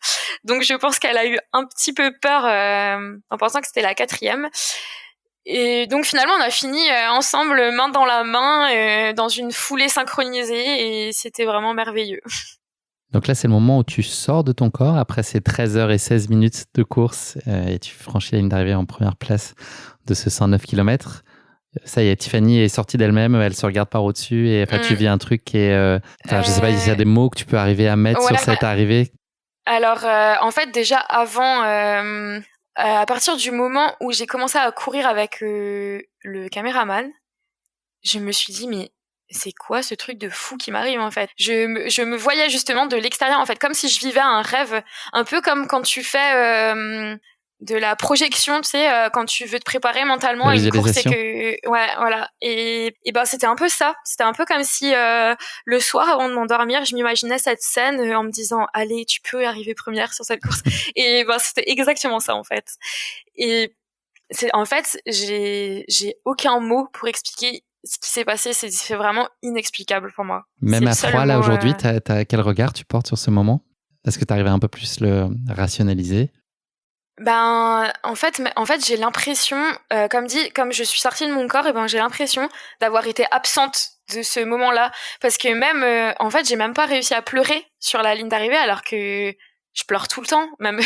Donc, je pense qu'elle a eu un petit peu peur en pensant que c'était la quatrième. Et donc finalement, on a fini ensemble, main dans la main, dans une foulée synchronisée, et c'était vraiment merveilleux. Donc là, c'est le moment où tu sors de ton corps après ces 13h et 16 minutes de course et tu franchis la ligne d'arrivée en première place de ce 109 km. Ça y est, Tiffany est sortie d'elle-même, elle se regarde par au-dessus et tu vis un truc qui est... je sais pas, il y a des mots que tu peux arriver à mettre sur cette arrivée. Alors, en fait, déjà avant... à partir du moment où j'ai commencé à courir avec le caméraman, je me suis dit, mais c'est quoi ce truc de fou qui m'arrive, en fait? Je me voyais justement de l'extérieur, en fait, comme si je vivais un rêve, un peu comme quand tu fais de la projection, tu sais, quand tu veux te préparer mentalement à une course et que... Ouais, voilà. Et ben, c'était un peu ça. C'était un peu comme si le soir, avant de m'endormir, je m'imaginais cette scène en me disant, allez, tu peux arriver première sur cette course. Et ben, c'était exactement ça, en fait. Et en fait, j'ai aucun mot pour expliquer ce qui s'est passé. C'est vraiment inexplicable pour moi. Même à froid, là, aujourd'hui, quel regard tu portes sur ce moment? Est-ce que tu arrives à un peu plus le rationaliser? Ben, en fait, j'ai l'impression, comme je suis sortie de mon corps, et ben, j'ai l'impression d'avoir été absente de ce moment-là. Parce que même, en fait, j'ai même pas réussi à pleurer sur la ligne d'arrivée, alors que je pleure tout le temps, même,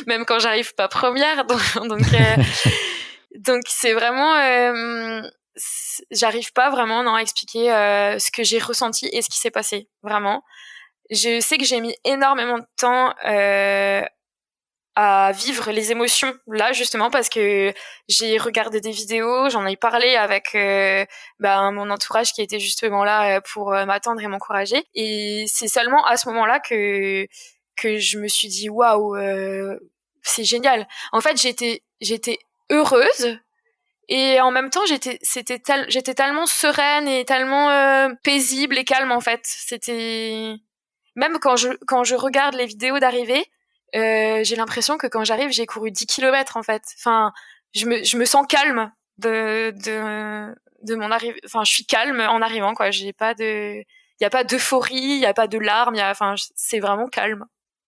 même quand j'arrive pas première. Donc c'est vraiment, j'arrive pas vraiment à expliquer ce que j'ai ressenti et ce qui s'est passé, vraiment. Je sais que j'ai mis énormément de temps à vivre les émotions là, justement parce que j'ai regardé des vidéos, j'en ai parlé avec mon entourage qui était justement là pour m'attendre et m'encourager, et c'est seulement à ce moment-là que je me suis dit waouh, c'est génial. En fait, j'étais heureuse, et en même temps j'étais tellement sereine et tellement paisible et calme, en fait. C'était même quand je regarde les vidéos d'arrivée, j'ai l'impression que quand j'arrive, j'ai couru 10 kilomètres, en fait. Enfin, je me sens calme de mon arrivée. Enfin, je suis calme en arrivant, quoi. Il y a pas d'euphorie, il y a pas de larmes, c'est vraiment calme.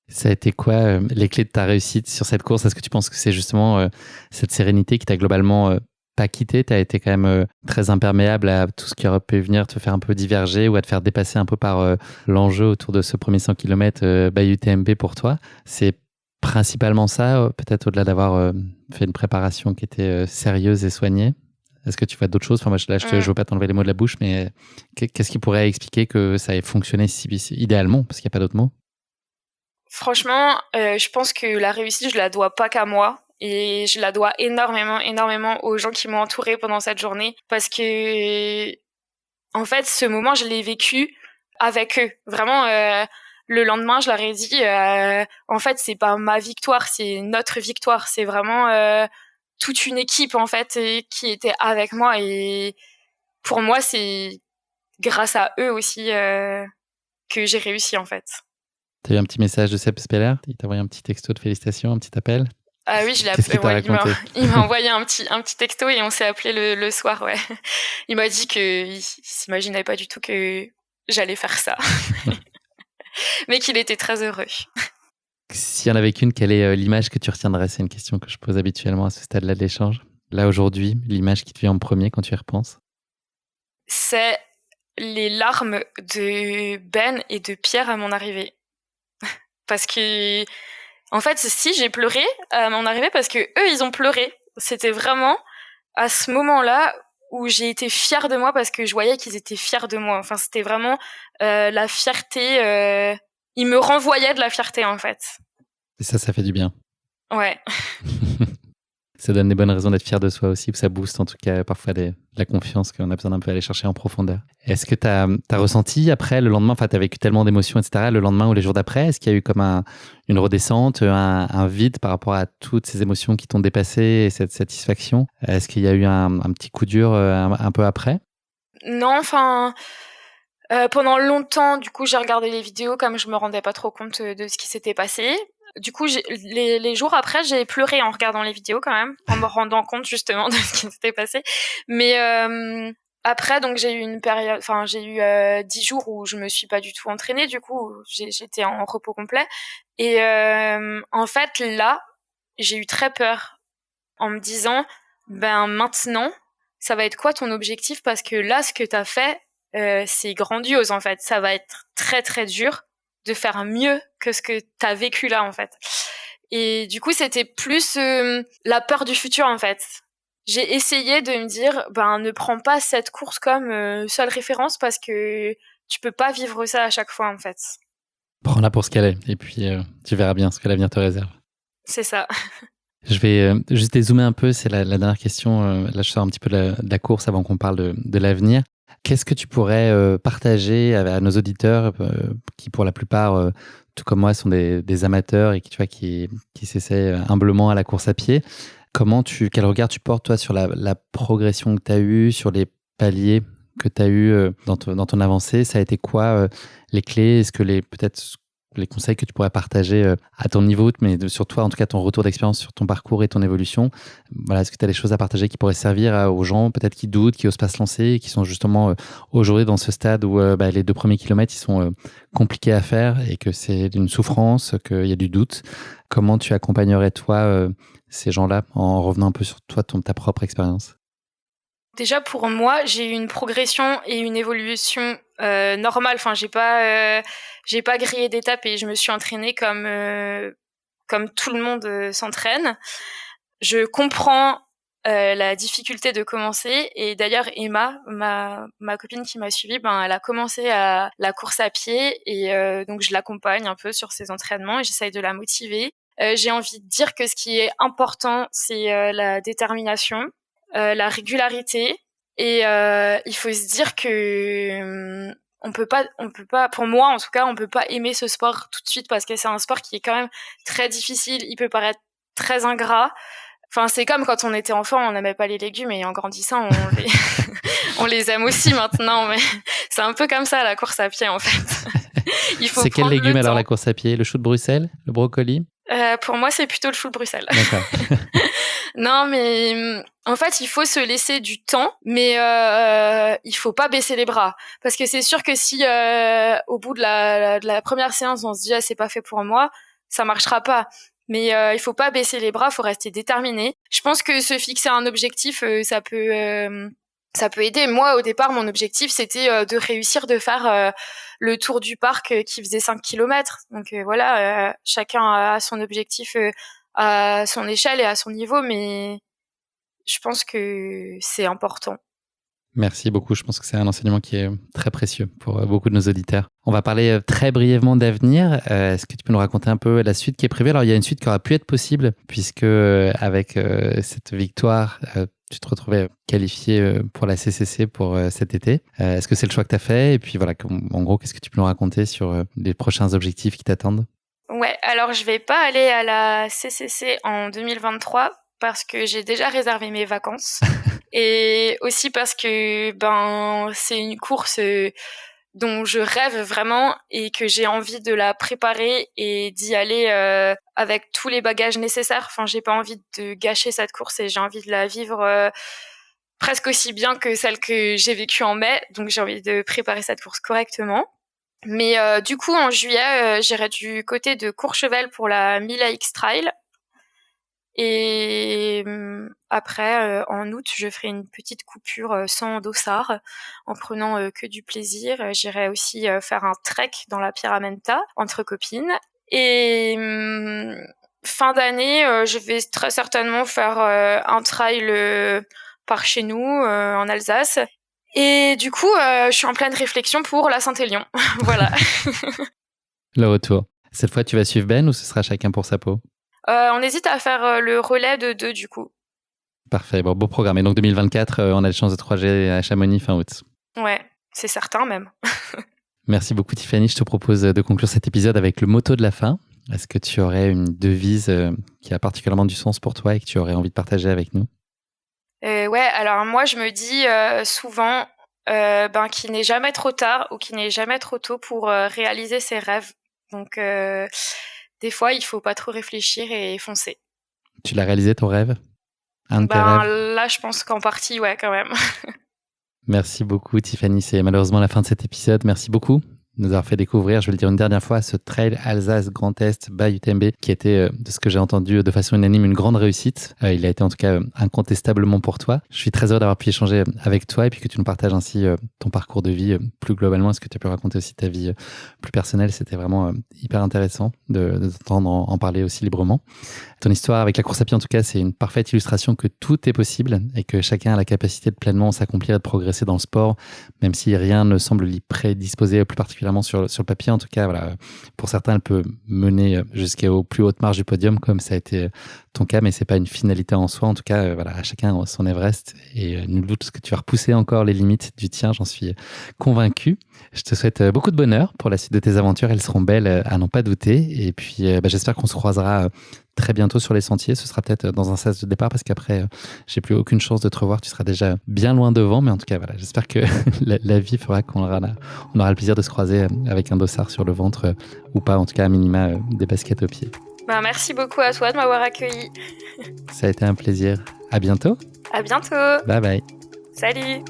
Ça a été quoi les clés de ta réussite sur cette course? Est-ce que tu penses que c'est justement cette sérénité qui t'a globalement pas quitté? Tu as été quand même très imperméable à tout ce qui aurait pu venir te faire un peu diverger ou à te faire dépasser un peu par l'enjeu autour de ce premier 100 km by UTMB pour toi. C'est principalement ça, peut-être au-delà d'avoir fait une préparation qui était sérieuse et soignée. Est-ce que tu vois d'autres choses? Enfin, moi, je veux pas t'enlever les mots de la bouche, mais qu'est-ce qui pourrait expliquer que ça ait fonctionné idéalement, parce qu'il n'y a pas d'autres mots? Franchement, je pense que la réussite, je la dois pas qu'à moi. Et je la dois énormément, énormément aux gens qui m'ont entourée pendant cette journée. Parce que, en fait, ce moment, je l'ai vécu avec eux. Vraiment, le lendemain, je leur ai dit, en fait, c'est pas ma victoire, c'est notre victoire. C'est vraiment toute une équipe, en fait, qui était avec moi. Et pour moi, c'est grâce à eux aussi que j'ai réussi, en fait. T'as eu un petit message de Seb Speller? Il t'a envoyé un petit texto de félicitations, un petit appel? Ah oui, je l'ai appelé. Ouais, il m'a envoyé un petit texto et on s'est appelé le soir, ouais. Il m'a dit qu'il s'imaginait pas du tout que j'allais faire ça. Mais qu'il était très heureux. S'il y en avait qu'une, quelle est l'image que tu retiendrais? C'est une question que je pose habituellement à ce stade-là de l'échange. Là, aujourd'hui, l'image qui te vient en premier quand tu y repenses? C'est les larmes de Ben et de Pierre à mon arrivée. Parce que, en fait, si j'ai pleuré à mon arrivée, parce que eux, ils ont pleuré. C'était vraiment à ce moment-là où j'ai été fière de moi, parce que je voyais qu'ils étaient fiers de moi. Enfin, c'était vraiment la fierté. Ils me renvoyaient de la fierté, en fait. Et ça fait du bien. Ouais. Ça donne des bonnes raisons d'être fier de soi aussi, ou ça booste en tout cas parfois la confiance qu'on a besoin d'un peu aller chercher en profondeur. Est-ce que tu as ressenti après, le lendemain, enfin tu as vécu tellement d'émotions, etc., le lendemain ou les jours d'après, est-ce qu'il y a eu comme une redescente, un vide par rapport à toutes ces émotions qui t'ont dépassé et cette satisfaction? Est-ce qu'il y a eu un petit coup dur un peu après? Non, enfin... pendant longtemps, du coup, j'ai regardé les vidéos comme je me rendais pas trop compte de ce qui s'était passé. Du coup, les jours après, j'ai pleuré en regardant les vidéos quand même, en me rendant compte justement de ce qui s'était passé. Mais après, donc j'ai eu une période, enfin j'ai eu 10 jours où je me suis pas du tout entraînée. Du coup, j'étais en repos complet. Et en fait, là, j'ai eu très peur en me disant, ben maintenant, ça va être quoi ton objectif? Parce que là, ce que t'as fait, c'est grandiose en fait. Ça va être très très dur de faire mieux que ce que t'as vécu là en fait. Et du coup, c'était plus la peur du futur en fait. J'ai essayé de me dire, ben ne prends pas cette course comme seule référence parce que tu peux pas vivre ça à chaque fois en fait. Prends-la pour ce qu'elle est, et puis tu verras bien ce que l'avenir te réserve. C'est ça. Je vais juste dézoomer un peu, c'est la dernière question. Là, je sors un petit peu de la course avant qu'on parle de l'avenir. Qu'est-ce que tu pourrais partager à nos auditeurs qui, pour la plupart, tout comme moi, sont des amateurs et qui s'essaient humblement à la course à pied? Quel regard tu portes, toi, sur la progression que tu as eue, sur les paliers que tu as eus dans ton avancée? Ça a été quoi les clés? Est-ce que peut-être les conseils que tu pourrais partager à ton niveau, mais sur toi, en tout cas, ton retour d'expérience sur ton parcours et ton évolution. Voilà, est-ce que tu as des choses à partager qui pourraient servir aux gens, peut-être qui doutent, qui osent pas se lancer, et qui sont justement aujourd'hui dans ce stade où les 2 premiers kilomètres, ils sont compliqués à faire et que c'est une souffrance, qu'il y a du doute. Comment tu accompagnerais, toi, ces gens-là en revenant un peu sur toi, ta propre expérience? Déjà pour moi, j'ai eu une progression et une évolution normale. Enfin, j'ai pas grillé d'étapes et je me suis entraînée comme tout le monde s'entraîne. Je comprends la difficulté de commencer et d'ailleurs Emma, ma copine qui m'a suivie, ben elle a commencé à la course à pied et donc je l'accompagne un peu sur ses entraînements et j'essaye de la motiver. J'ai envie de dire que ce qui est important, c'est la détermination, la régularité et il faut se dire que on peut pas, pour moi en tout cas, on peut pas aimer ce sport tout de suite parce que c'est un sport qui est quand même très difficile. Il peut paraître très ingrat. Enfin, c'est comme quand on était enfant, on n'aimait pas les légumes et en grandissant, on les aime aussi maintenant. Mais c'est un peu comme ça la course à pied en fait. Il faut C'est quel prendre le légume alors temps. la course à pied? Le chou de Bruxelles? Le brocoli? Pour moi, c'est plutôt le chou de Bruxelles. D'accord. Non, mais en fait, il faut se laisser du temps, mais il faut pas baisser les bras, parce que c'est sûr que si au bout de la première séance, on se dit ah, c'est pas fait pour moi, ça marchera pas. Mais il faut pas baisser les bras, faut rester déterminé. Je pense que se fixer un objectif, ça peut aider. Moi, au départ, mon objectif, c'était de réussir de faire le tour du parc qui faisait 5 kilomètres. Donc voilà, chacun a son objectif à son échelle et à son niveau, mais je pense que c'est important. Merci beaucoup. Je pense que c'est un enseignement qui est très précieux pour beaucoup de nos auditeurs. On va parler très brièvement d'avenir. Est-ce que tu peux nous raconter un peu la suite qui est prévue? Alors, il y a une suite qui aurait pu être possible puisque avec cette victoire, tu te retrouvais qualifié pour la CCC pour cet été. Est-ce que c'est le choix que tu as fait? Et puis voilà, en gros, qu'est-ce que tu peux nous raconter sur les prochains objectifs qui t'attendent? Ouais, alors je vais pas aller à la CCC en 2023 parce que j'ai déjà réservé mes vacances et aussi parce que ben c'est une course dont je rêve vraiment et que j'ai envie de la préparer et d'y aller avec tous les bagages nécessaires. Enfin, j'ai pas envie de gâcher cette course et j'ai envie de la vivre presque aussi bien que celle que j'ai vécue en mai. Donc j'ai envie de préparer cette course correctement. Mais du coup, en juillet, j'irai du côté de Courchevel pour la Mila X Trail. Et après, en août, je ferai une petite coupure sans dossard, en prenant que du plaisir. J'irai aussi faire un trek dans la Pyramenta entre copines. Et fin d'année, je vais très certainement faire un trail par chez nous, en Alsace. Et du coup, je suis en pleine réflexion pour la Saint-Élion. Voilà. Le retour. Cette fois, tu vas suivre Ben ou ce sera chacun pour sa peau? On hésite à faire le relais de 2 du coup. Parfait, bon, beau programme. Et donc 2024, on a le chance de 3G à Chamonix fin août. Ouais, c'est certain même. Merci beaucoup Tiffany. Je te propose de conclure cet épisode avec le motto de la fin. Est-ce que tu aurais une devise qui a particulièrement du sens pour toi et que tu aurais envie de partager avec nous? Ouais, alors moi je me dis souvent qu'il n'est jamais trop tard ou qu'il n'est jamais trop tôt pour réaliser ses rêves. Donc des fois, il faut pas trop réfléchir et foncer. Tu l'as réalisé ton rêve? Un de tes rêves? Là, je pense qu'en partie, ouais, quand même. Merci beaucoup Tiffany, c'est malheureusement la fin de cet épisode. Merci beaucoup de nous avoir fait découvrir, je vais le dire une dernière fois, ce trail Alsace Grand Est by UTMB qui était, de ce que j'ai entendu de façon unanime, une grande réussite. Il a été en tout cas incontestablement pour toi. Je suis très heureux d'avoir pu échanger avec toi et puis que tu nous partages ainsi ton parcours de vie plus globalement. Est-ce que tu as pu raconter aussi ta vie plus personnelle? C'était vraiment hyper intéressant de t'entendre en parler aussi librement. Ton histoire avec la course à pied, en tout cas, c'est une parfaite illustration que tout est possible et que chacun a la capacité de pleinement s'accomplir et de progresser dans le sport, même si rien ne semble l'y prédisposer, plus particulièrement sur le papier. En tout cas, voilà, pour certains, elle peut mener jusqu'aux plus hautes marches du podium, comme ça a été ton cas, mais c'est pas une finalité en soi. En tout cas, voilà, à chacun son Everest et nul doute que tu vas repousser encore les limites du tien, j'en suis convaincu. Je te souhaite beaucoup de bonheur pour la suite de tes aventures. Elles seront belles, à n'en pas douter. Et puis, j'espère qu'on se croisera très bientôt sur les sentiers. Ce sera peut-être dans un sas de départ parce qu'après, j'ai plus aucune chance de te revoir. Tu seras déjà bien loin devant. Mais en tout cas, voilà, j'espère que la vie fera qu'on aura le plaisir de se croiser avec un dossard sur le ventre ou pas. En tout cas, à minima, des baskets aux pieds. Merci beaucoup à toi de m'avoir accueilli. Ça a été un plaisir. À bientôt. À bientôt. Bye bye. Salut.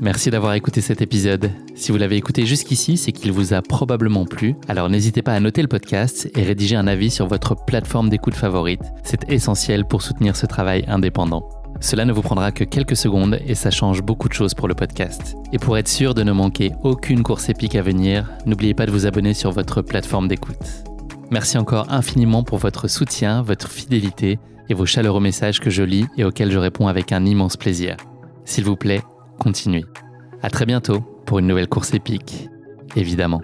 Merci d'avoir écouté cet épisode. Si vous l'avez écouté jusqu'ici, c'est qu'il vous a probablement plu. Alors n'hésitez pas à noter le podcast et rédiger un avis sur votre plateforme d'écoute favorite. C'est essentiel pour soutenir ce travail indépendant. Cela ne vous prendra que quelques secondes et ça change beaucoup de choses pour le podcast. Et pour être sûr de ne manquer aucune course épique à venir, n'oubliez pas de vous abonner sur votre plateforme d'écoute. Merci encore infiniment pour votre soutien, votre fidélité et vos chaleureux messages que je lis et auxquels je réponds avec un immense plaisir. S'il vous plaît, continuez. À très bientôt pour une nouvelle course épique, évidemment.